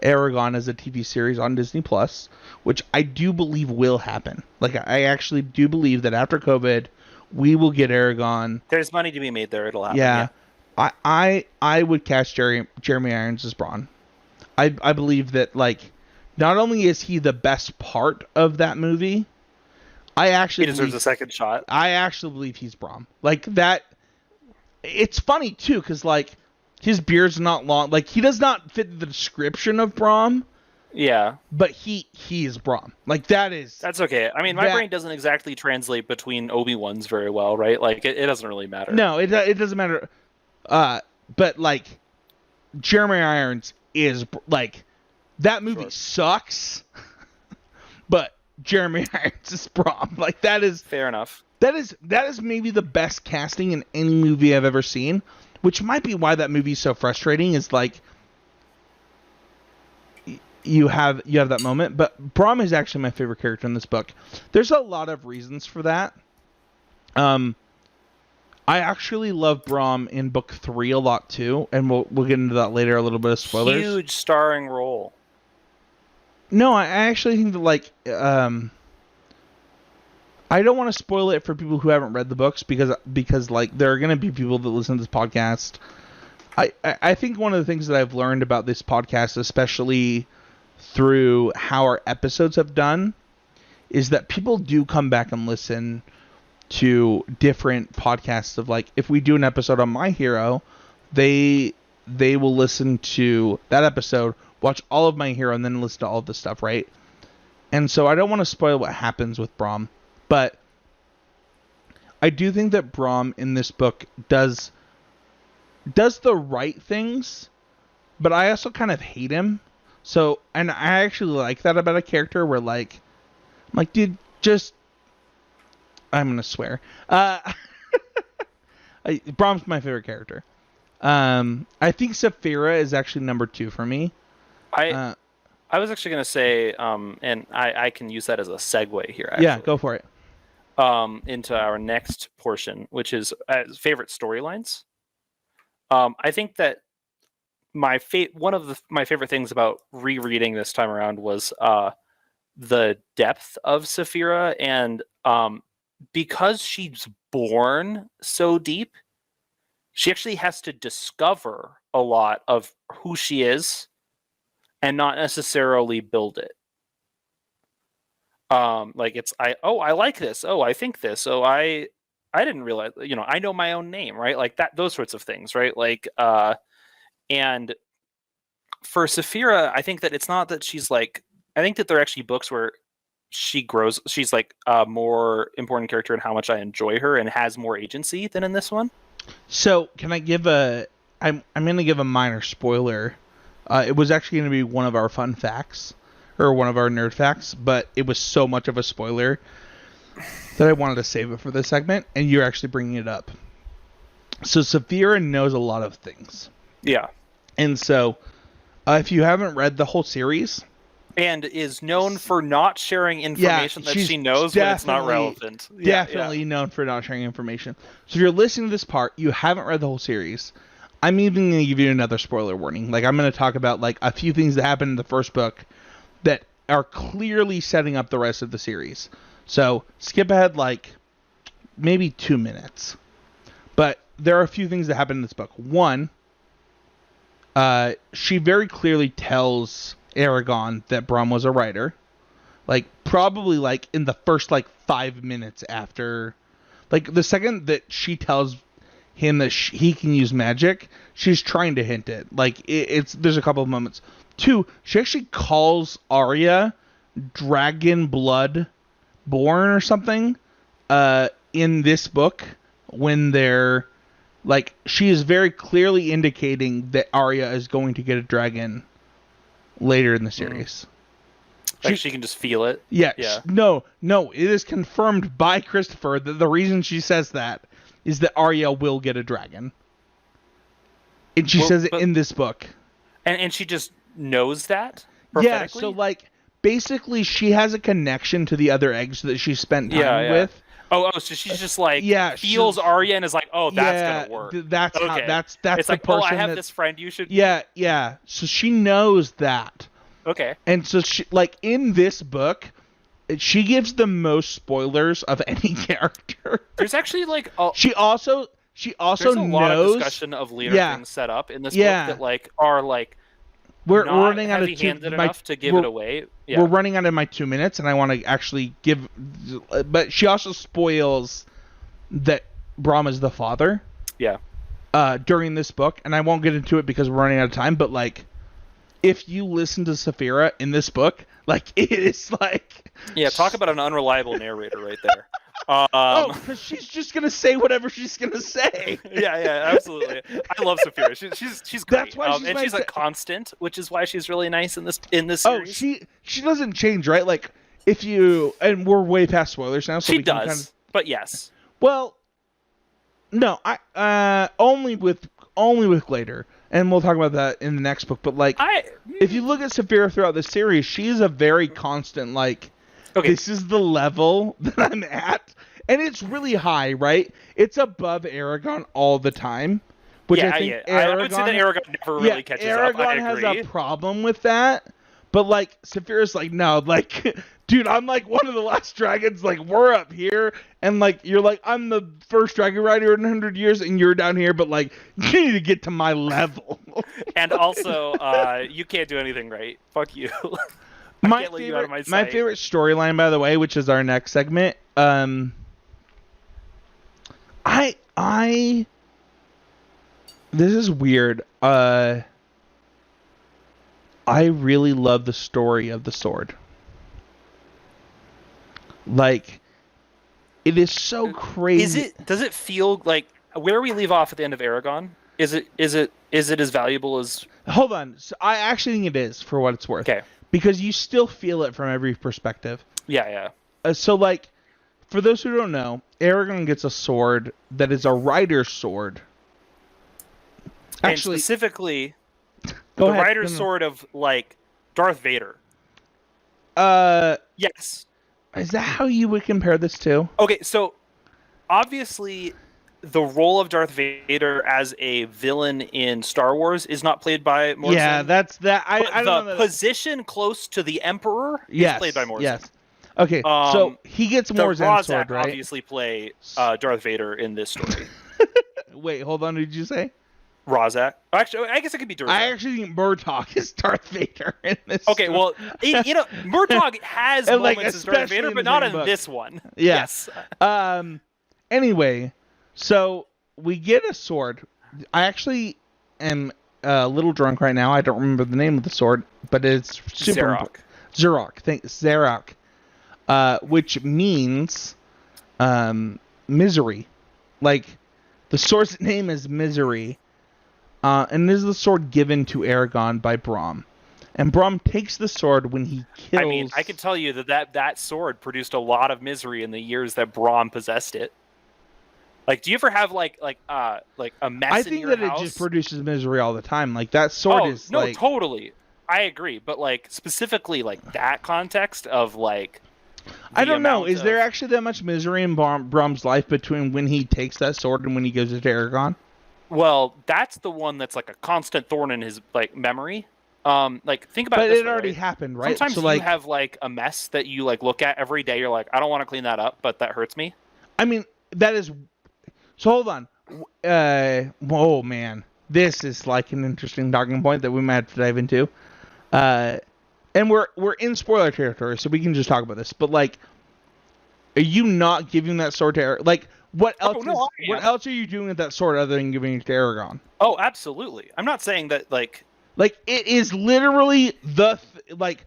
Eragon as a TV series on Disney Plus, which I do believe will happen. Like, I actually do believe that after COVID, we will get Eragon. There's money to be made there. It'll happen. Yeah. I would cast Jeremy Irons as Braun. I believe that, like, not only is he the best part of that movie, he deserves a second shot. I actually believe he's Braum. Like, that. It's funny too, because like his beard's not long. Like, he does not fit the description of Braum. Yeah, but he is Braum. Like, that's okay. I mean, my brain doesn't exactly translate between Obi-Wans very well, right? Like, it doesn't really matter. No, it doesn't matter. But like, Jeremy Irons is like, that movie sucks, but Jeremy Irons is Braum. Like, that is fair enough. That is maybe the best casting in any movie I've ever seen, which might be why that movie is so frustrating. Is like you have that moment, but Braum is actually my favorite character in this book. There's a lot of reasons for that. I actually love Braum in book 3 a lot too, and we'll get into that later. A little bit of spoilers. Huge starring role. No, I actually think that like I don't want to spoil it for people who haven't read the books because like there are going to be people that listen to this podcast. I think one of the things that I've learned about this podcast, especially through how our episodes have done, is that people do come back and listen to different podcasts of, like, if we do an episode on My Hero, they will listen to that episode, watch all of My Hero, and then listen to all of the stuff, right? And so I don't want to spoil what happens with Braum. But I do think that Braum in this book does the right things, but I also kind of hate him. So, and I actually like that about a character where like, I'm like, dude, just, I'm gonna swear. Brom's my favorite character. I think Saphira is actually number 2 for me. I Uh, I was actually gonna say, and I can use that as a segue here, yeah, actually, go for it. into our next portion, which is favorite storylines. I think that one of my favorite things about rereading this time around was the depth of Saphira, and because she's born so deep, she actually has to discover a lot of who she is and not necessarily build it. Like it's I like this. Oh, I think this. Oh, I didn't realize, I know my own name, right? Like that, those sorts of things, right? Like and for Saphira, I think that it's not that she's like, I think that there are actually books where she grows, she's like a more important character in how much I enjoy her and has more agency than in this one. So, can I give I'm gonna give a minor spoiler. It was actually gonna be one of our fun facts, or one of our nerd facts, but it was so much of a spoiler that I wanted to save it for this segment, and you're actually bringing it up. So, Saphira knows a lot of things. Yeah. And so, if you haven't read the whole series, and is known for not sharing information that she knows when it's not relevant. Definitely known for not sharing information. So if you're listening to this part, you haven't read the whole series, I'm even going to give you another spoiler warning. Like, I'm going to talk about like a few things that happen in the first book that are clearly setting up the rest of the series. So skip ahead like maybe 2 minutes. But there are a few things that happen in this book. One, she very clearly tells Eragon that Brom was a writer, like probably like in the first like 5 minutes after, like the second that she tells him that he can use magic, she's trying to hint it. Like it's there's a couple of moments. 2, she actually calls Arya Dragon Blood Born or something in this book when they're like, she is very clearly indicating that Arya is going to get a dragon later in the series. Like she can just feel it. Yeah. No, it is confirmed by Christopher that the reason she says that is that Arya will get a dragon. And she says it in this book. And she just knows that? Yeah, so like basically she has a connection to the other eggs that she spent time with. Oh, so she's just like feels Arya and is like, oh, that's gonna work. That's okay. How that's it's the like, person. Oh, I have this friend. You should. Yeah. So she knows that. Okay. And so she, like in this book, she gives the most spoilers of any character. There's actually like she also there's a lot of discussion of later things set up in this book that like are like. We're running out of enough to give it away. Yeah. We're running out of my 2 minutes, and I want to actually give. But she also spoils that Brom is the father. Yeah. During this book, and I won't get into it because we're running out of time. But like, if you listen to Saphira in this book, like it is like. Yeah, talk about an unreliable narrator right there. Because she's just gonna say whatever she's gonna say. yeah, absolutely. I love Saphira. She's great. That's why she's a constant, which is why she's really nice in this series. Oh, she doesn't change, right? Like if you and we're way past spoilers now, so she does. But yes. Well, no, I only with later, and we'll talk about that in the next book. But like, if you look at Saphira throughout the series, she is a very constant like. Okay. This is the level that I'm at, and it's really high, right? It's above Eragon all the time, which I think I would say that Eragon never really catches up. I agree. Eragon has a problem with that, but like Saphira's like, no, like, dude, I'm like one of the last dragons. Like we're up here, and like you're like I'm the first dragon rider in 100 years, and you're down here, but like you need to get to my level. And also, you can't do anything right. Fuck you. My favorite storyline, by the way, which is our next segment. This is weird. I really love the story of the sword. Like, it is so crazy. Does it feel like where we leave off at the end of Eragon? Is it as valuable as Hold on. So I actually think it is, for what it's worth. Okay. Because you still feel it from every perspective. Yeah. So, like, for those who don't know, Eragon gets a sword that is a rider's sword. Actually, and specifically, go the ahead. rider's sword of, like, Darth Vader. Yes. Is that how you would compare this to? Okay, so obviously the role of Darth Vader as a villain in Star Wars is not played by Morrison. Yeah, that's that. I don't know. The position close to the Emperor is played by Morrison. Yes. Okay, so he gets more Zen sword, right? Obviously play Darth Vader in this story. Wait, hold on. What did you say? Razak. Actually, I guess it could be Durzak. I actually think Murtaugh is Darth Vader in this. Okay, story. well, Murtaugh has and, moments like, as Darth Vader, but not in this one. Yeah. Yes. Anyway, so we get a sword. I actually am a little drunk right now. I don't remember the name of the sword, but it's super Xerox. Xerox. Which means misery. Like, the sword's name is Misery. And this is the sword given to Eragon by Braum. And Braum takes the sword when he kills... I mean, I can tell you that sword produced a lot of misery in the years that Braum possessed it. Like, do you ever have, like a mess I in think your that house? it just produces misery all the time. Like, that sword is, no, like... totally. I agree. But, like, specifically, like, that context of, like... I don't know. Is there actually that much misery in Braum's life between when he takes that sword and when he goes to Eragon? Well, that's the one that's like a constant thorn in his like memory. Like think about it. But this it way, already right? happened, right? Sometimes so, you like, have like a mess that you like look at every day. You're like, I don't want to clean that up, but that hurts me. I mean, that is. So hold on. Oh man, this is like an interesting talking point that we might have to dive into. And we're in spoiler territory, so we can just talk about this. But like, are you not giving that sword to like? What else? What else are you doing with that sword other than giving it to Eragon? Oh, absolutely. I'm not saying that like it is literally the like.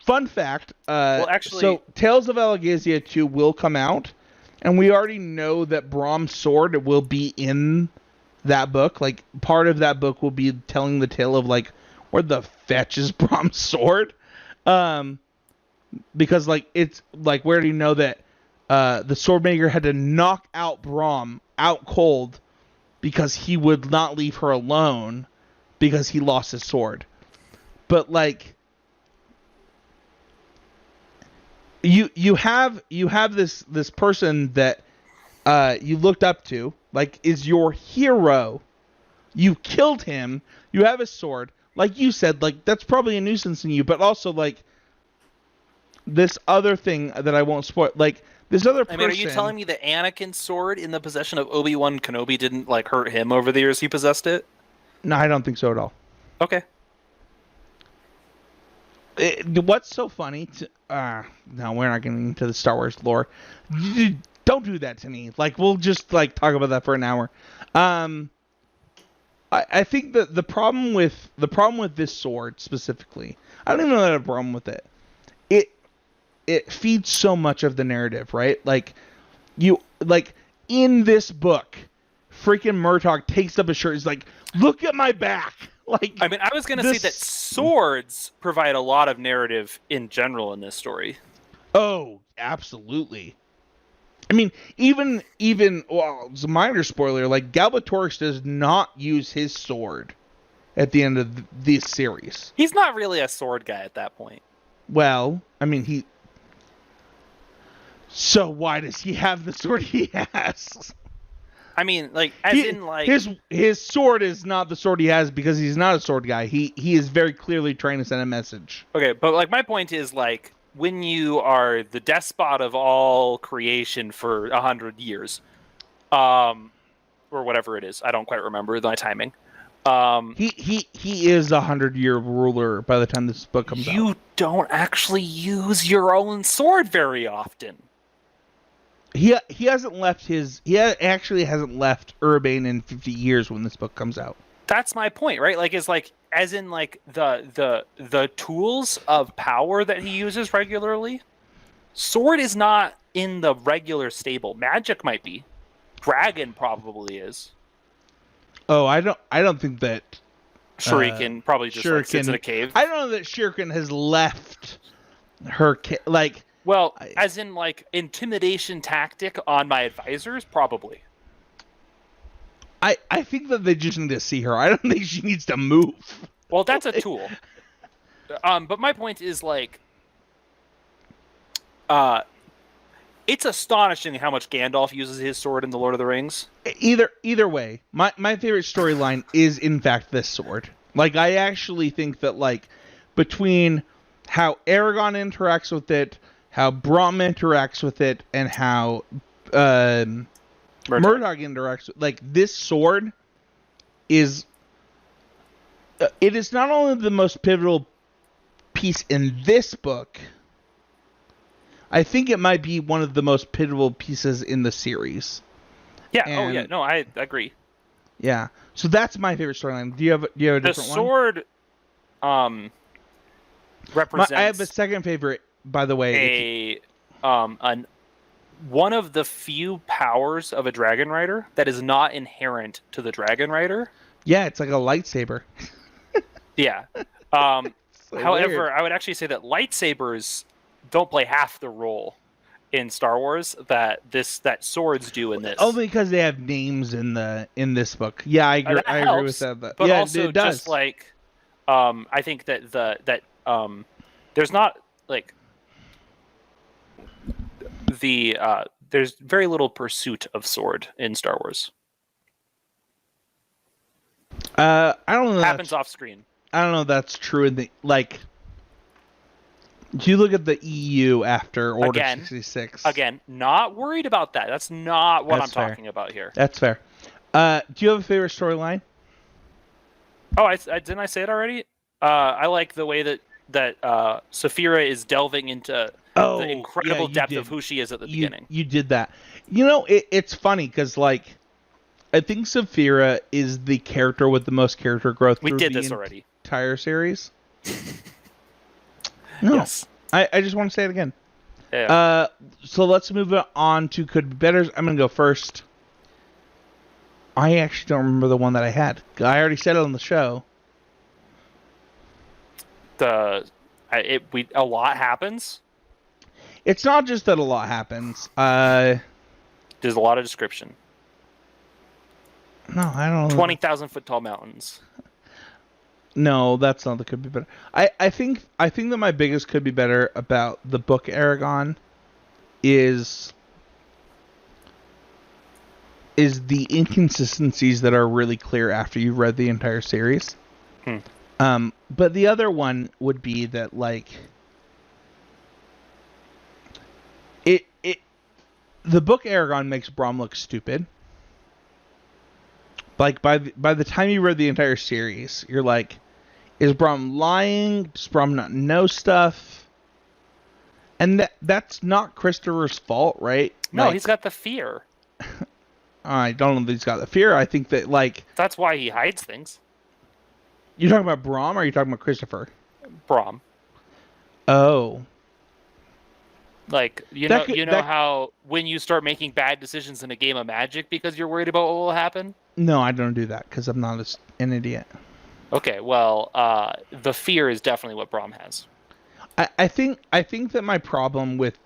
Fun fact. Well, actually, so Tales of Alagasia 2 will come out, and we already know that Braum's sword will be in that book. Like, part of that book will be telling the tale of like where the fetch is Braum's sword, because like it's like we already know that. The Swordmaker had to knock out Braum out cold because he would not leave her alone because he lost his sword. But like you have this person that you looked up to, like is your hero. You killed him. You have his sword. Like you said, like that's probably a nuisance in you, but also like this other thing that I won't spoil, like this other person... I mean, are you telling me that Anakin's sword in the possession of Obi-Wan Kenobi didn't, like, hurt him over the years he possessed it? No, I don't think so at all. Okay. What's so funny... no, we're not getting into the Star Wars lore. Don't do that to me. Like, we'll just, like, talk about that for an hour. I think that the problem with this sword, specifically... I don't even know that I have a problem with it. It feeds so much of the narrative, right? Like, in this book, freaking Murtaugh takes up his shirt. He's like, look at my back. Like, I mean, I was going to say that swords provide a lot of narrative in general in this story. Oh, absolutely. I mean, even well, it's a minor spoiler. Like, Galbatorix does not use his sword at the end of this series. He's not really a sword guy at that point. Well, I mean, so why does he have the sword he has? I mean, like, his sword is not the sword he has because he's not a sword guy. He is very clearly trying to send a message. Okay, but like my point is like when you are the despot of all creation for 100 years, or whatever it is, I don't quite remember my timing. He is a 100-year ruler by the time this book comes out. You don't actually use your own sword very often. He hasn't left actually hasn't left Urbane in 50 years when this book comes out. That's my point, right? Like, it's like, as in like the tools of power that he uses regularly. Sword is not in the regular stable. Magic might be. Dragon probably is. Oh, I don't think that. Shuriken probably just like sits in a cave. I don't know that Shuriken has left her like. Well, as in like intimidation tactic on my advisors, probably. I think that they just need to see her. I don't think she needs to move. Well, that's a tool. But my point is like, it's astonishing how much Gandalf uses his sword in The Lord of the Rings. Either way, my favorite storyline is in fact this sword. Like, I actually think that like between how Eragon interacts with it, how Braum interacts with it, and how Murdoch interacts with, like, this sword is it is not only the most pivotal piece in this book, I think it might be one of the most pivotal pieces in the series. Yeah. And, no, I agree. Yeah. So that's my favorite storyline. Do you have a different one? The sword represents. I have a second favorite, by the way. One of the few powers of a dragon rider that is not inherent to the dragon rider. Yeah, it's like a lightsaber. Yeah. However, weird. I would actually say that lightsabers don't play half the role in Star Wars that swords do in this. Only because they have names in this book. Yeah, I agree. I agree with that. But yeah, also, it does. Just like, I think that there's not like there's very little pursuit of sword in Star Wars. I don't know. It happens off screen. I don't know if that's true in the like. Do you look at the EU after Order 66? Again, not worried about that. That's not what I'm talking about here. That's fair. Do you have a favorite storyline? Oh, didn't I say it already? I like the way that Saphira is delving into the incredible depth of who she is at the beginning. You did that. You know, it's funny because, like, I think Saphira is the character with the most character growth. We did this already. Entire series. No, yes. I just want to say it again. Yeah. So let's move on to Could Be Betters. I'm going to go first. I actually don't remember the one that I had. I already said it on the show. A lot happens. It's not just that a lot happens. There's a lot of description. No, I don't know. 20,000 foot tall mountains. No, that's not the Could Be Better. I think that my biggest Could Be Better about the book Eragon is the inconsistencies that are really clear after you've read the entire series. But the other one would be that, like, the book Eragon makes Braum look stupid. Like, by the time you read the entire series, you're like, is Braum lying? Does Braum not know stuff? And that's not Christopher's fault, right? No, like, he's got the fear. I don't know that he's got the fear. I think that, like... That's why he hides things. You talking about Braum or are you talking about Christopher? Braum. Oh. Like, you know how when you start making bad decisions in a game of Magic because you're worried about what will happen? No, I don't do that because I'm not an idiot. Okay, well, the fear is definitely what Braum has. I think that my problem with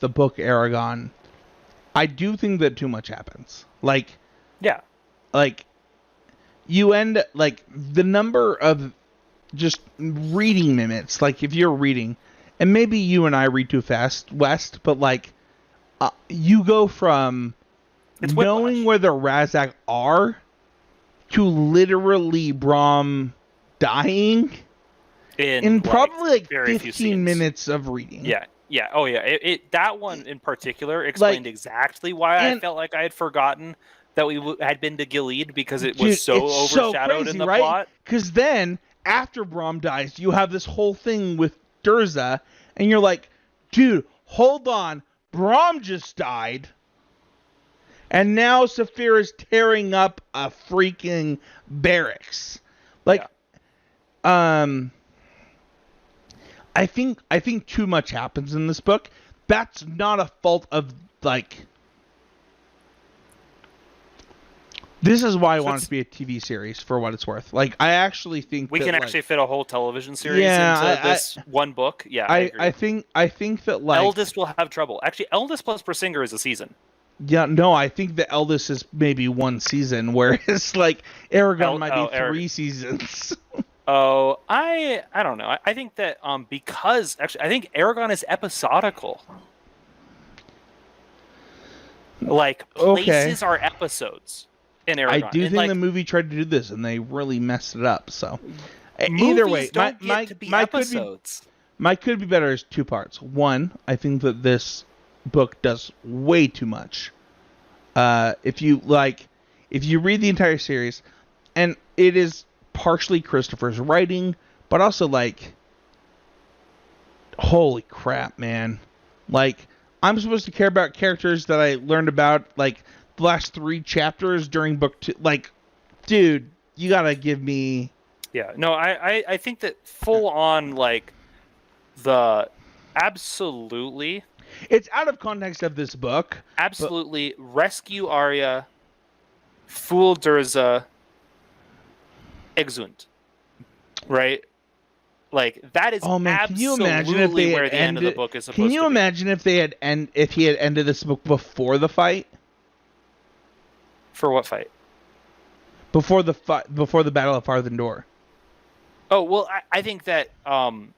the book Eragon, I do think that too much happens. Like, yeah, like you end like the number of just reading minutes. Like, if you're reading, and maybe you and I read too fast, West, but like you go from knowing where the Razak are to literally Braum dying in probably like 15 minutes of reading. Yeah. Yeah. Oh, yeah. That one in particular explained exactly why I felt like I had forgotten that we had been to Gilead because it was so overshadowed in the plot. Because then, after Braum dies, you have this whole thing with Durza, and you're like, dude, hold on. Braum just died. And now Saphira's tearing up a freaking barracks. Like, yeah. I think too much happens in this book. That's not a fault of, like, This is why I So want it to be a TV series, for what it's worth. Like, I actually think we that, can like, actually fit a whole television series yeah, into this one book. Yeah, I agree. I think that, like, Eldest will have trouble. Actually, Eldest plus Persinger is a season. yeah, no, I think the Eldest is maybe one season, whereas like Eragon might be three seasons. Oh, I don't know. I think that because actually I think Eragon is episodical. Like places are episodes in Eragon. I do and, think like, the movie tried to do this and they really messed it up. So either way, movies don't get to be episodes. My could be better is two parts. One, I think that this book does way too much. If you read the entire series, and it is partially Christopher's writing, but also like, holy crap, man! Like, I'm supposed to care about characters that I learned about like the last 3 chapters during book 2. Like, dude, you gotta give me. Yeah, no, I think that full on like the absolutely. It's out of context of this book. Absolutely, rescue Arya, fool Durza, exunt, right? Like that is absolutely where the end of the book is supposed to be. Can you imagine if he had ended this book before the fight? For what fight? Before the Battle of Farthen Door. Oh well, I think that I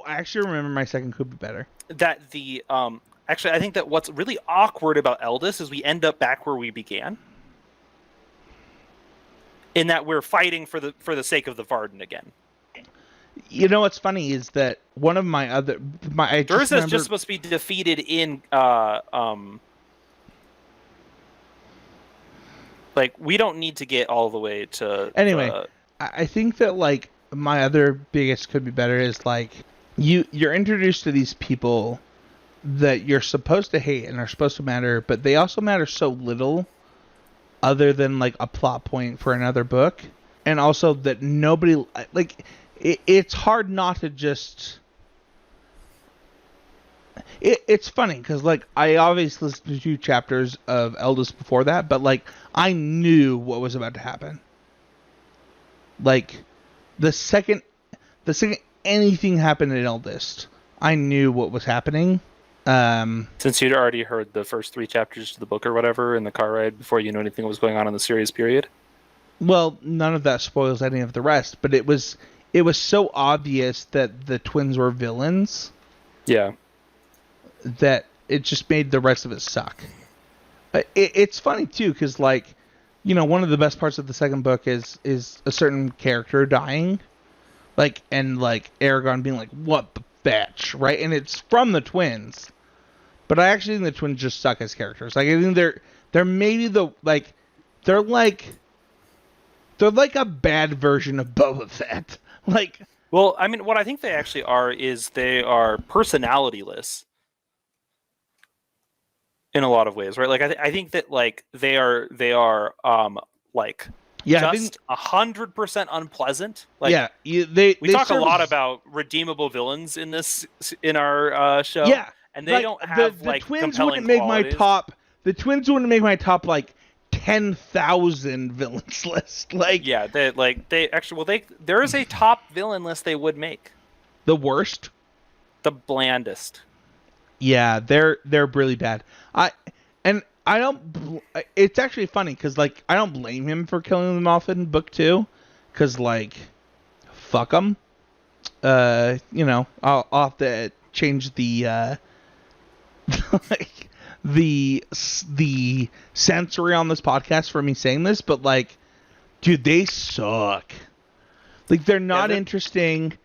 actually remember my second could be better. Actually, I think that what's really awkward about Eldest is we end up back where we began. In that we're fighting for the sake of the Varden again. You know what's funny is that one of my Durza is just supposed to be defeated in like we don't need to get all the way to anyway. I think that like my other biggest could be better is like you're introduced to these people that you're supposed to hate and are supposed to matter, but they also matter so little other than like a plot point for another book. And also that nobody like it's hard not to just it's funny because like I obviously listened to 2 chapters of Eldest before that, but like I knew what was about to happen. Like the second anything happened in Eldest, I knew what was happening. Since you'd already heard the first 3 chapters of the book or whatever in the car ride before you knew anything was going on in the series period. Well, none of that spoils any of the rest, but it was so obvious that the twins were villains. Yeah. That it just made the rest of it suck. It's funny too, because like, you know, one of the best parts of the second book is a certain character dying, like, and like Eragon being like, "What the fetch," right? And it's from the twins, but I actually think the twins just suck as characters. Like, I think they're maybe they're like a bad version of Boba Fett. Like, well, I mean, what I think they actually are is they are personalityless. In a lot of ways, right? Like I think that like they are like just 100% unpleasant. Like we talk a lot about redeemable villains in our show. Yeah, and they don't have the like twins compelling wouldn't make qualities. my top. The twins wouldn't make my top like 10,000 villains list. Like yeah, they actually there is a top villain list they would make. The worst, the blandest. Yeah, they're really bad. It's actually funny because like I don't blame him for killing them off in book 2, because like, fuck them. You know, I'll have to change the like the sensory on this podcast for me saying this, but like, dude, they suck. Like they're not interesting.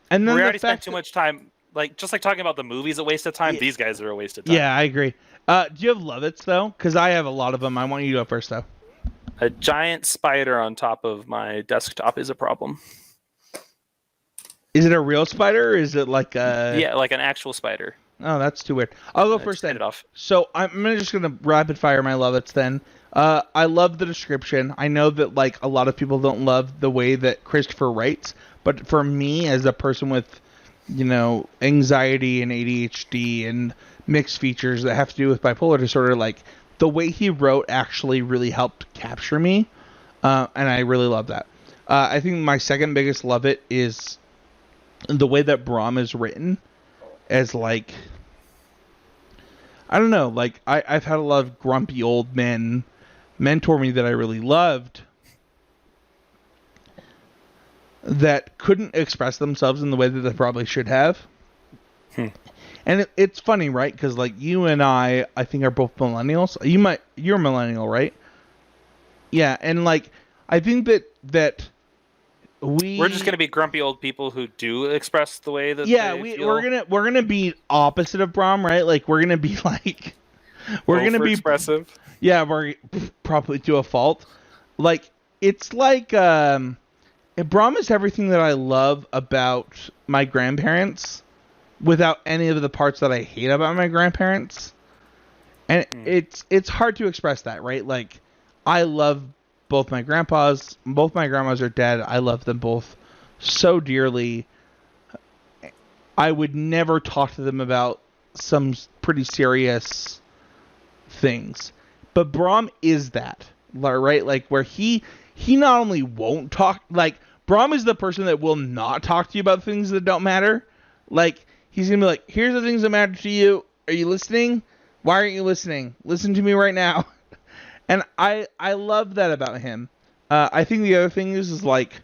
And then we already spent too much time. Like, just like talking about the movies a waste of time, these guys are a waste of time. Yeah, I agree. Do you have Lovitz, though? Because I have a lot of them. I want you to go first, though. A giant spider on top of my desktop is a problem. Is it a real spider, or is it like a... Yeah, like an actual spider. Oh, that's too weird. I'll go first then. So I'm just going to rapid fire my Lovitz then. I love the description. I know that like a lot of people don't love the way that Christopher writes, but for me, as a person with... you know, anxiety and ADHD and mixed features that have to do with bipolar disorder, like, the way he wrote actually really helped capture me, and I really love that. I think my second biggest love it is the way that Brahm is written, as like, I don't know, like I've had a lot of grumpy old men mentor me that I really loved that couldn't express themselves in the way that they probably should have. And it's funny, right? Because like you and I think are both millennials. You're a millennial, right? Yeah, and like I think that we're just gonna be grumpy old people who do express the way that they feel. we're gonna be opposite of Brahm, right? Like we're gonna be like we're gonna be expressive. Yeah, we're probably to a fault. Like it's like Brahm is everything that I love about my grandparents, without any of the parts that I hate about my grandparents. And it's hard to express that, right? Like I love both my grandpas. Both my grandmas are dead. I love them both so dearly. I would never talk to them about some pretty serious things. But Brahm is that, right? Like where he not only won't talk, like Brahm is the person that will not talk to you about things that don't matter. Like he's gonna be like, here's the things that matter to you. Are you listening? Why aren't you listening? Listen to me right now. And I love that about him. I think the other thing is like,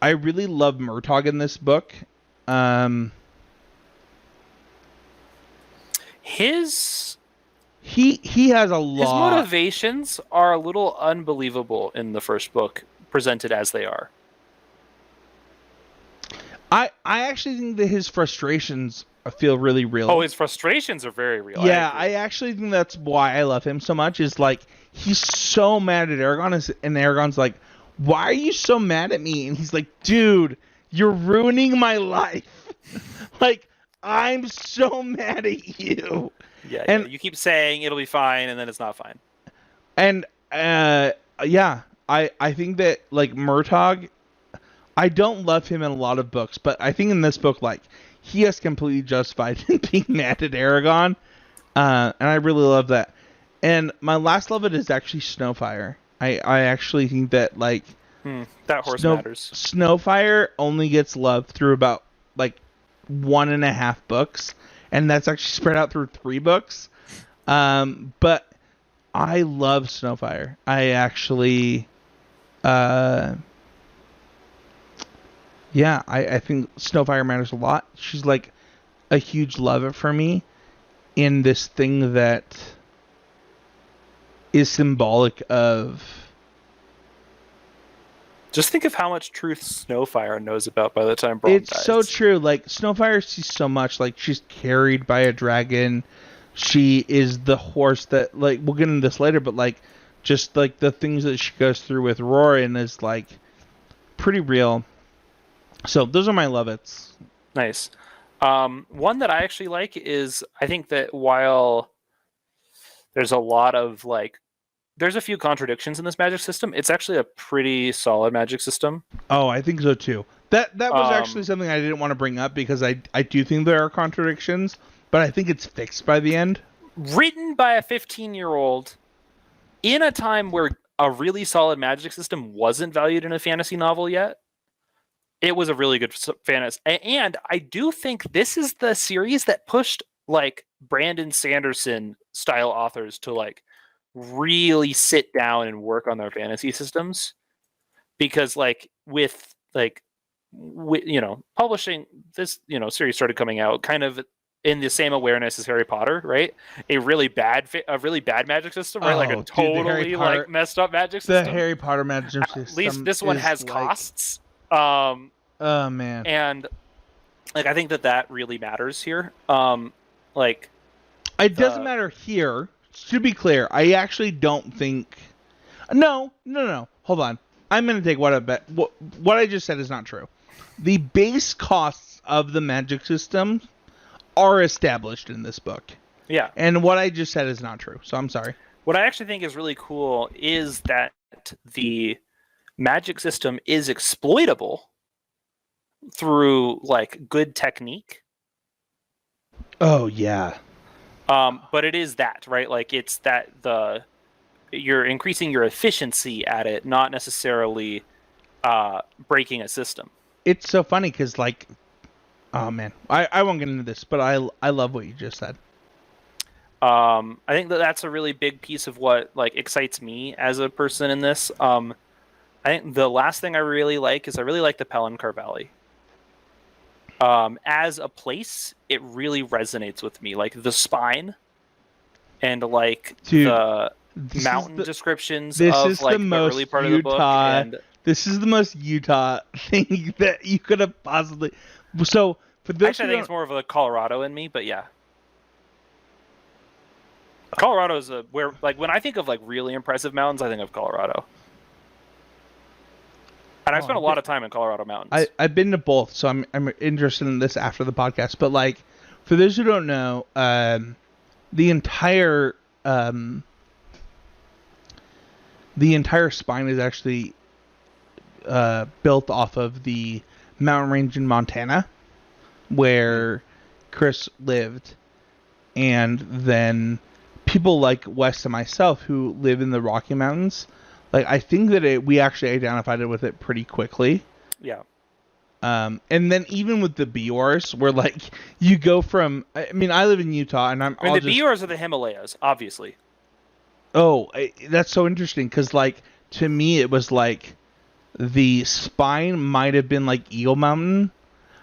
I really love Murtaugh in this book. He has a lot. His motivations are a little unbelievable in the first book, presented as they are. I actually think that his frustrations feel really real. Oh, his frustrations are very real. Yeah, I actually think that's why I love him so much. Is like he's so mad at Eragon, and Eragon's like, "Why are you so mad at me?" And he's like, "Dude, you're ruining my life. Like, I'm so mad at you." Yeah, and you keep saying it'll be fine, and then it's not fine. And yeah, I think that like Murtaugh, I don't love him in a lot of books, but I think in this book, like, he has completely justified being mad at Eragon, and I really love that. And my last love it is actually Snowfire. I actually think that like that horse matters. Snowfire only gets love through about like 1.5 books, and that's actually spread out through 3 books. But I love Snowfire. I actually, yeah, I think Snowfire matters a lot. She's like a huge lover for me in this thing that is symbolic of... Just think of how much truth Snowfire knows about by the time Brahm dies. It's so true. Like, Snowfire sees so much. Like, she's carried by a dragon. She is the horse that, like, we'll get into this later, but, like, just, like, the things that she goes through with Roran is, like, pretty real. So, those are my love-its. Nice. One that I actually like is, I think that while there's a lot of, like, there's a few contradictions in this magic system, it's actually a pretty solid magic system. Oh, I think so too. That was actually something I didn't want to bring up because I do think there are contradictions, but I think it's fixed by the end. Written by a 15-year-old in a time where a really solid magic system wasn't valued in a fantasy novel yet. It was a really good fantasy. And I do think this is the series that pushed like Brandon Sanderson style authors to like really sit down and work on their fantasy systems, because like with publishing this series started coming out kind of in the same awareness as Harry Potter, right? A really bad magic system, right? Like a totally like messed up magic system. The Harry Potter magic system. At least this one has costs. Oh man. And like I think that really matters here. Like it doesn't matter here. To be clear, I actually don't think... No. Hold on. I'm going to take what I just said is not true. The base costs of the magic system are established in this book. Yeah. And what I just said is not true, so I'm sorry. What I actually think is really cool is that the magic system is exploitable through, like, good technique. Oh, yeah. But it is that, right? Like it's that you're increasing your efficiency at it, not necessarily breaking a system. It's so funny because, like, oh man, I won't get into this, but I love what you just said. I think that's a really big piece of what like excites me as a person in this. I think the last thing I really like is I really like the Palancar Valley. As a place, it really resonates with me. Like the spine and like Dude, the mountain descriptions this of is the like the early most part of the book. Utah. And This is the most Utah thing that you could have possibly. So for those actually, I think it's more of a Colorado in me, but yeah. Colorado is where, like, when I think of like really impressive mountains, I think of Colorado. And I've spent a lot of time in Colorado mountains. I've been to both, so I'm interested in this after the podcast. But like, for those who don't know, the entire spine is actually built off of the mountain range in Montana, where Chris lived, and then people like Wes and myself who live in the Rocky Mountains, like I think that we actually identified it with it pretty quickly. Yeah. And then even with the Biors, where like you go from, I mean, I live in Utah, and I mean, the Biors are the Himalayas, obviously. Oh, that's so interesting because, like, to me, it was like the spine might have been like Eagle Mountain,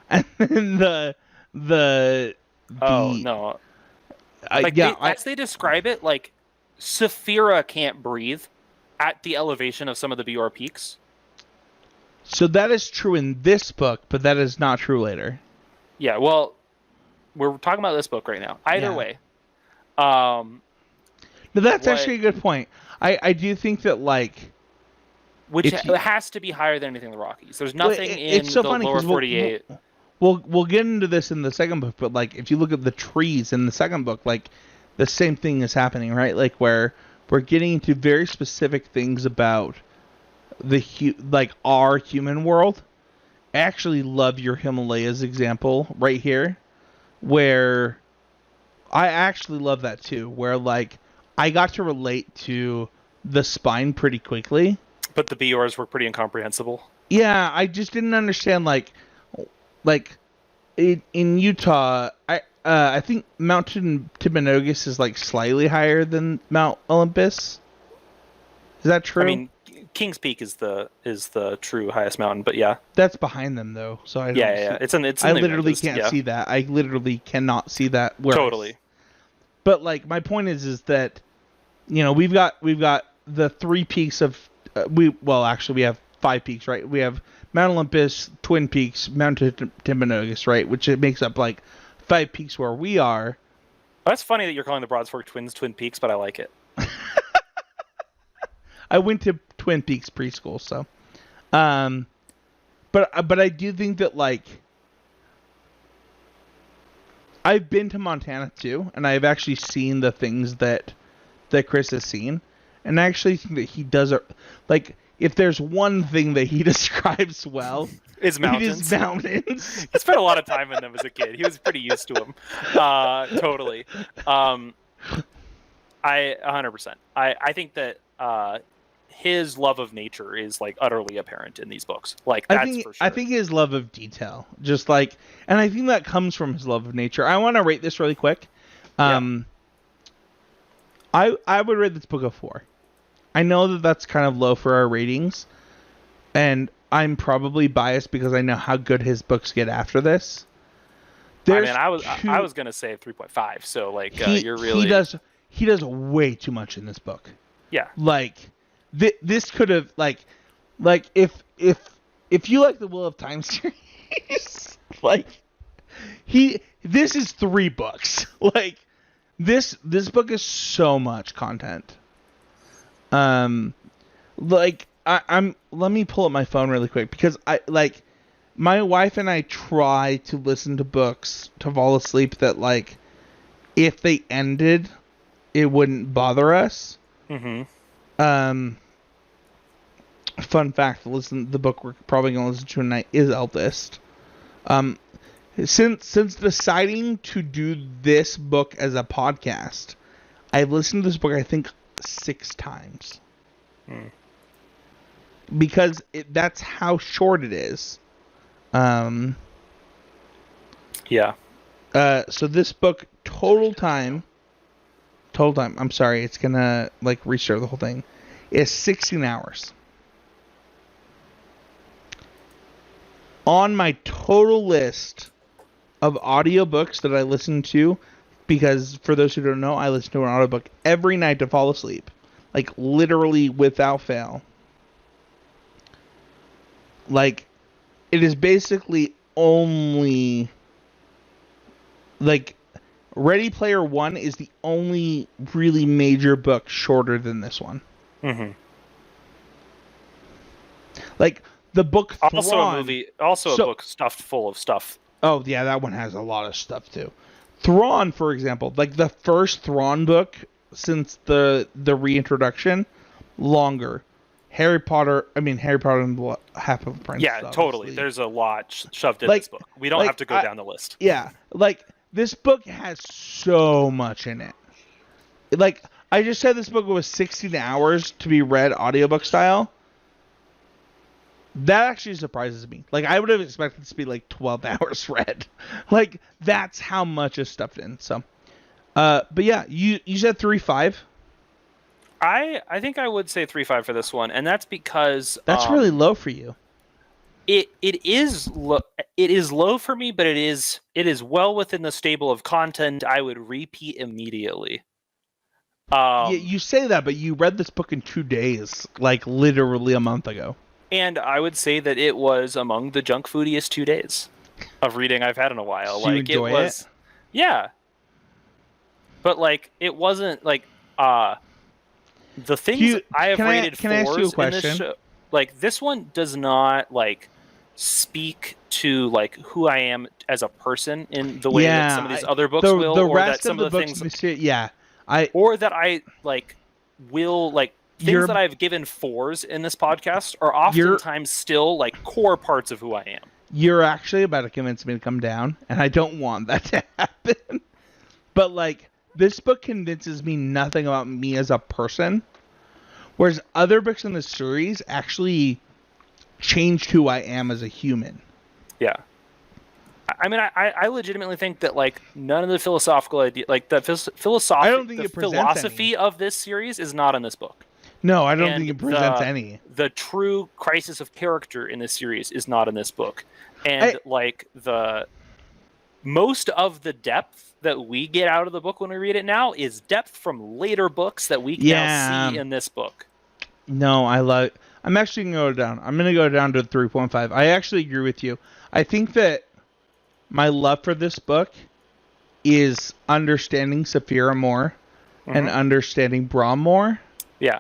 and then the oh no, like as they describe it, like Saphira can't breathe at the elevation of some of the Bior peaks. So that is true in this book, but that is not true later. Yeah, well, we're talking about this book right now. Either way, no, that's actually a good point. I do think that, like, which has to be higher than anything in the Rockies. There's nothing in the lower 48. We'll get into this in the second book, but like if you look at the trees in the second book, like the same thing is happening, right? Like where we're getting into very specific things about like our human world. I actually love your Himalayas example right here, where I actually love that too, where like I got to relate to the spine pretty quickly. But the Biors were pretty incomprehensible. Yeah, I just didn't understand like in Utah, I think Mount Timpanogos is like slightly higher than Mount Olympus. Is that true? I mean, Kings Peak is the true highest mountain, but yeah, that's behind them though. So I don't yeah. It's I literally can't see that. I literally cannot see that. Totally. But like my point is that, you know, we've got the 3 peaks of we have 5 peaks, right? We have Mount Olympus, Twin Peaks, Mount Timpanogos, right? Which it makes up like 5 peaks where we are. That's funny that you're calling the Broads Fork Twins Twin Peaks, but I like it. I went to Twin Peaks preschool, so, but I do think that like I've been to Montana too, and I've actually seen the things that Chris has seen, and I actually think that he does like if there's one thing that he describes well, it's mountains. It is mountains. He spent a lot of time in them as a kid. He was pretty used to them. Totally. I 100%. I think that his love of nature is like utterly apparent in these books. Like that's for sure. I think his love of detail, just like, and I think that comes from his love of nature. I want to rate this really quick. I would rate this book a 4. I know that that's kind of low for our ratings, and I'm probably biased because I know how good his books get after this. I was gonna say 3.5. So like you're really he does way too much in this book. Yeah. Like this could have like if you like the Wheel of Time series, like this is 3 books. Like this book is so much content. Like I'm let me pull up my phone really quick because my wife and I try to listen to books to fall asleep that like if they ended it wouldn't bother us. Mm-hmm. Fun fact, the book we're probably going to listen to tonight is Eldest. Since deciding to do this book as a podcast, I've listened to this book I think 6 times. Because that's how short it is. Yeah. So this book total time, I'm sorry, it's gonna like restart the whole thing, is 16 hours. On my total list of audiobooks that I listen to, because for those who don't know, I listen to an audiobook every night to fall asleep. Like literally without fail. Like it is basically only like Ready Player One is the only really major book shorter than this one. Mm-hmm. Like the book Thrawn, also a movie, a book stuffed full of stuff. Oh yeah, that one has a lot of stuff too. Thrawn, for example, like the first Thrawn book since the reintroduction, longer. Harry Potter and the Half-Blood Prince. Yeah, obviously. Totally. There's a lot shoved in this book. We don't have to go down the list. Yeah, like this book has so much in it. Like I just said, this book was 16 hours to be read audiobook style. That actually surprises me. Like, I would have expected this to be, like, 12 hours read. Like, that's how much is stuffed in. So, but yeah, you said 3.5? I think I would say 3.5 for this one, and that's because... That's really low for you. It is low for me, but it is well within the stable of content I would repeat immediately. Yeah, you say that, but you read this book in 2 days, like, literally a month ago. And I would say that it was among the junk foodiest 2 days of reading I've had in a while. So like you enjoy it? Yeah. But like it wasn't like the things I have rated fours in this show. Like this one does not like speak to like who I am as a person in the way that some of these other books will, the or rest that some of of the books things, I or that I like will like. Things that I've given fours in this podcast are oftentimes still like core parts of who I am. You're actually about to convince me to come down, and I don't want that to happen. But like, this book convinces me nothing about me as a person, whereas other books in the series actually changed who I am as a human. Yeah. I mean, I legitimately think that like none of the philosophical idea, like the philosophy of this series is not in this book. No, I don't think it presents any. The true crisis of character in this series is not in this book. And like the most of the depth that we get out of the book when we read it now is depth from later books that we can now see in this book. No, I'm actually going to go down. I'm going to go down to 3.5. I actually agree with you. I think that my love for this book is understanding Saphira more and understanding Braum more. Yeah.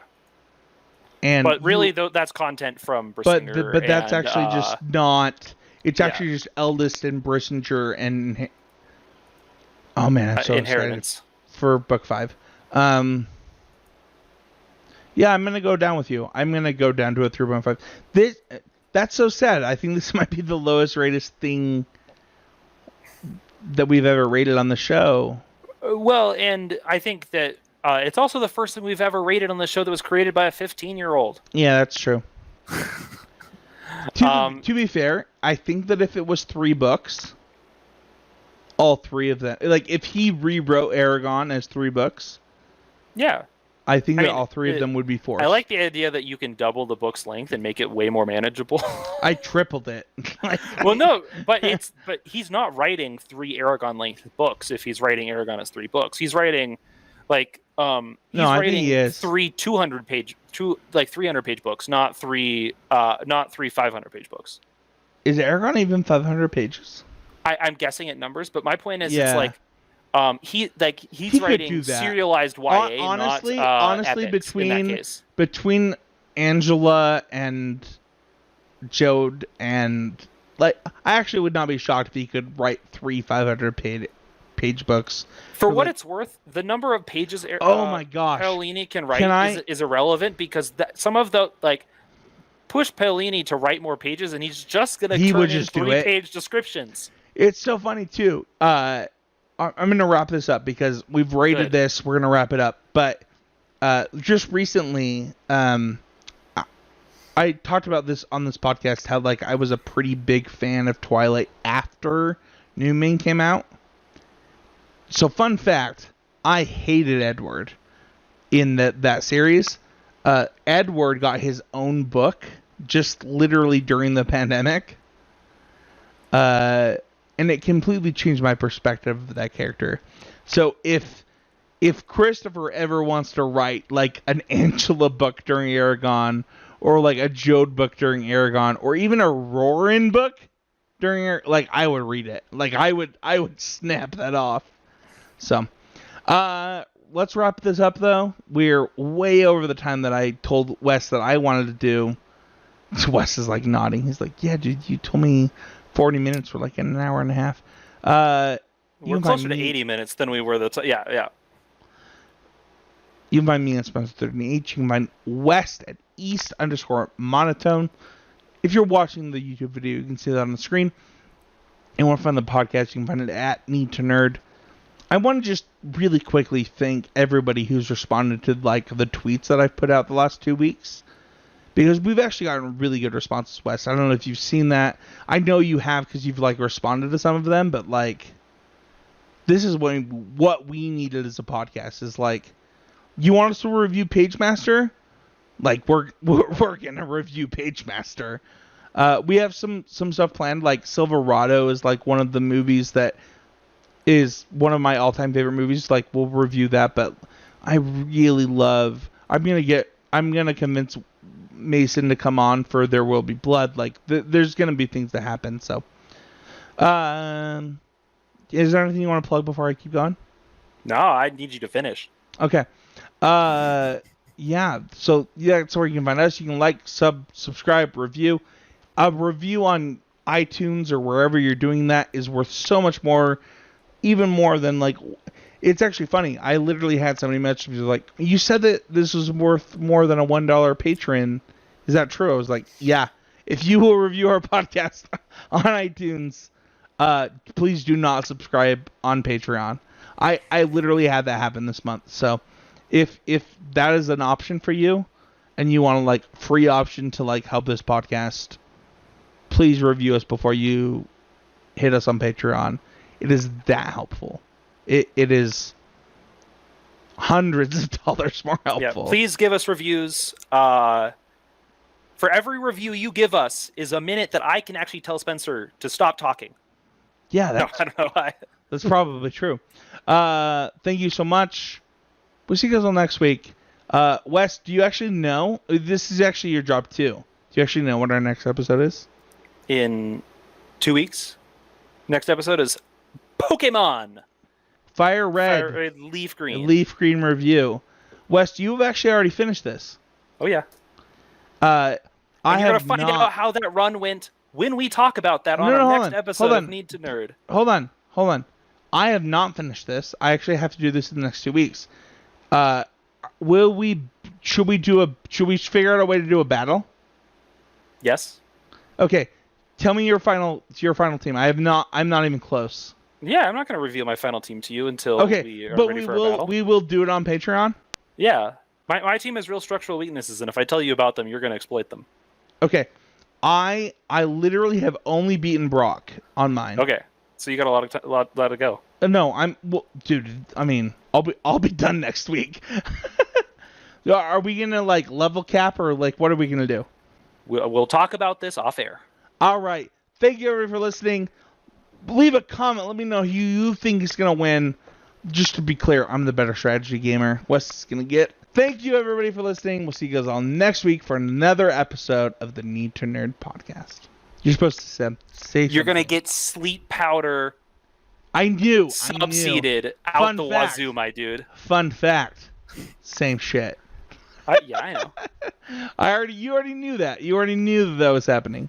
But really, though, that's content from Brissinger. But that's actually just not... It's actually just Eldest and Brissinger and... Oh, man, I'm so excited for book 5. Yeah, I'm going to go down with you. I'm going to go down to a 3.5. That's so sad. I think this might be the lowest rated thing that we've ever rated on the show. Well, and I think that it's also the first thing we've ever rated on the show that was created by a 15-year-old. Yeah, that's true. To be fair, I think that if it was 3 books, all 3 of them... Like, if he rewrote Eragon as 3 books... Yeah. I think that all 3 of them would be 4. I like the idea that you can double the book's length and make it way more manageable. I tripled it. Well, no, but he's not writing 3 Eragon length books if he's writing Eragon as 3 books. He's writing like I think he is. 3 300 page books, not 3 500 page books. Is Eragon even 500 pages? I'm guessing at numbers, but my point is it's like he's writing serialized YA, honestly, not epics between Angela and Jode and like I actually would not be shocked if he could write 3 500 page books. For what it's worth, the number of pages my gosh, Paolini can write is irrelevant because some of the like push Paolini to write more pages and he's just gonna turn in 3-page descriptions. It's so funny too. I'm gonna wrap this up because we've rated this. We're gonna wrap it up, but just recently, I talked about this on this podcast. How like I was a pretty big fan of Twilight after New Moon came out. So fun fact, I hated Edward in that series. Edward got his own book just literally during the pandemic. And it completely changed my perspective of that character. So if Christopher ever wants to write like an Angela book during Eragon, or like a Jode book during Eragon, or even a Roran book during like I would read it. Like I would snap that off. So, let's wrap this up though. We're way over the time that I told Wes that I wanted to do. Wes is like nodding. He's like, "Yeah, dude, you told me 40 minutes for like an hour and a half." We're closer to 80 minutes than we were. Yeah. You can find me at Spencer38. You can find West at East_monotone. If you're watching the YouTube video, you can see that on the screen. And want to find the podcast, you can find it at Need to Nerd. I want to just really quickly thank everybody who's responded to like the tweets that I've put out the last 2 weeks, because we've actually gotten really good responses, Wes. I don't know if you've seen that. I know you have because you've like responded to some of them, but like this is what we needed as a podcast is like, you want us to review Pagemaster? Like we're gonna review Pagemaster. We have some stuff planned. Like Silverado is like one of the movies that is one of my all-time favorite movies. Like we'll review that, but I really love. I'm gonna convince Mason to come on for There Will Be Blood. Like there's gonna be things that happen. So, is there anything you want to plug before I keep going? No, I need you to finish. Okay. Yeah. So yeah, that's where you can find us. You can like, subscribe, review. A review on iTunes or wherever you're doing that is worth so much more, even more than like. It's actually funny. I literally had somebody message me like, "You said that this was worth more than a $1 patron. Is that true?" I was like, "Yeah. If you will review our podcast on iTunes, please do not subscribe on Patreon." I literally had that happen this month. So if that is an option for you and you want to like free option to like help this podcast, please review us before you hit us on Patreon. It is that helpful. It is hundreds of dollars more helpful. Yeah, please give us reviews. For every review you give us is a minute that I can actually tell Spencer to stop talking. Yeah, I don't know why. That's probably true. Thank you so much. We'll see you guys all next week. Wes, do you actually know? This is actually your job too. Do you actually know what our next episode is? In 2 weeks. Next episode is Pokemon. Fire Red. Leaf Green. Leaf Green review. Wes, you've actually already finished this. Oh yeah. I have You're gonna find out how that run went when we talk about that on our next episode of Need to Nerd. Hold on. I have not finished this. I actually have to do this in the next 2 weeks. Should we figure out a way to do a battle? Yes. Okay. Tell me your final team. I'm not even close. Yeah, I'm not going to reveal my final team to you until we are ready for a battle. We will do it on Patreon? Yeah. My team has real structural weaknesses, and if I tell you about them, you're going to exploit them. Okay. I literally have only beaten Brock on mine. Okay. So you got a lot to go. No, dude. I mean, I'll be done next week. Are we gonna like level cap or like what are we gonna do? We'll talk about this off air. All right. Thank you everybody for listening. Leave a comment. Let me know who you think is gonna win. Just to be clear, I'm the better strategy gamer. Wes is gonna get. Thank you everybody for listening. We'll see you guys all next week for another episode of the Need to Nerd podcast. You're supposed to say something. You're going to get sleep powder. I knew. Subseeded out the wazoo, my dude. Fun fact. Same shit. Yeah, I know. You already knew that. You already knew that was happening.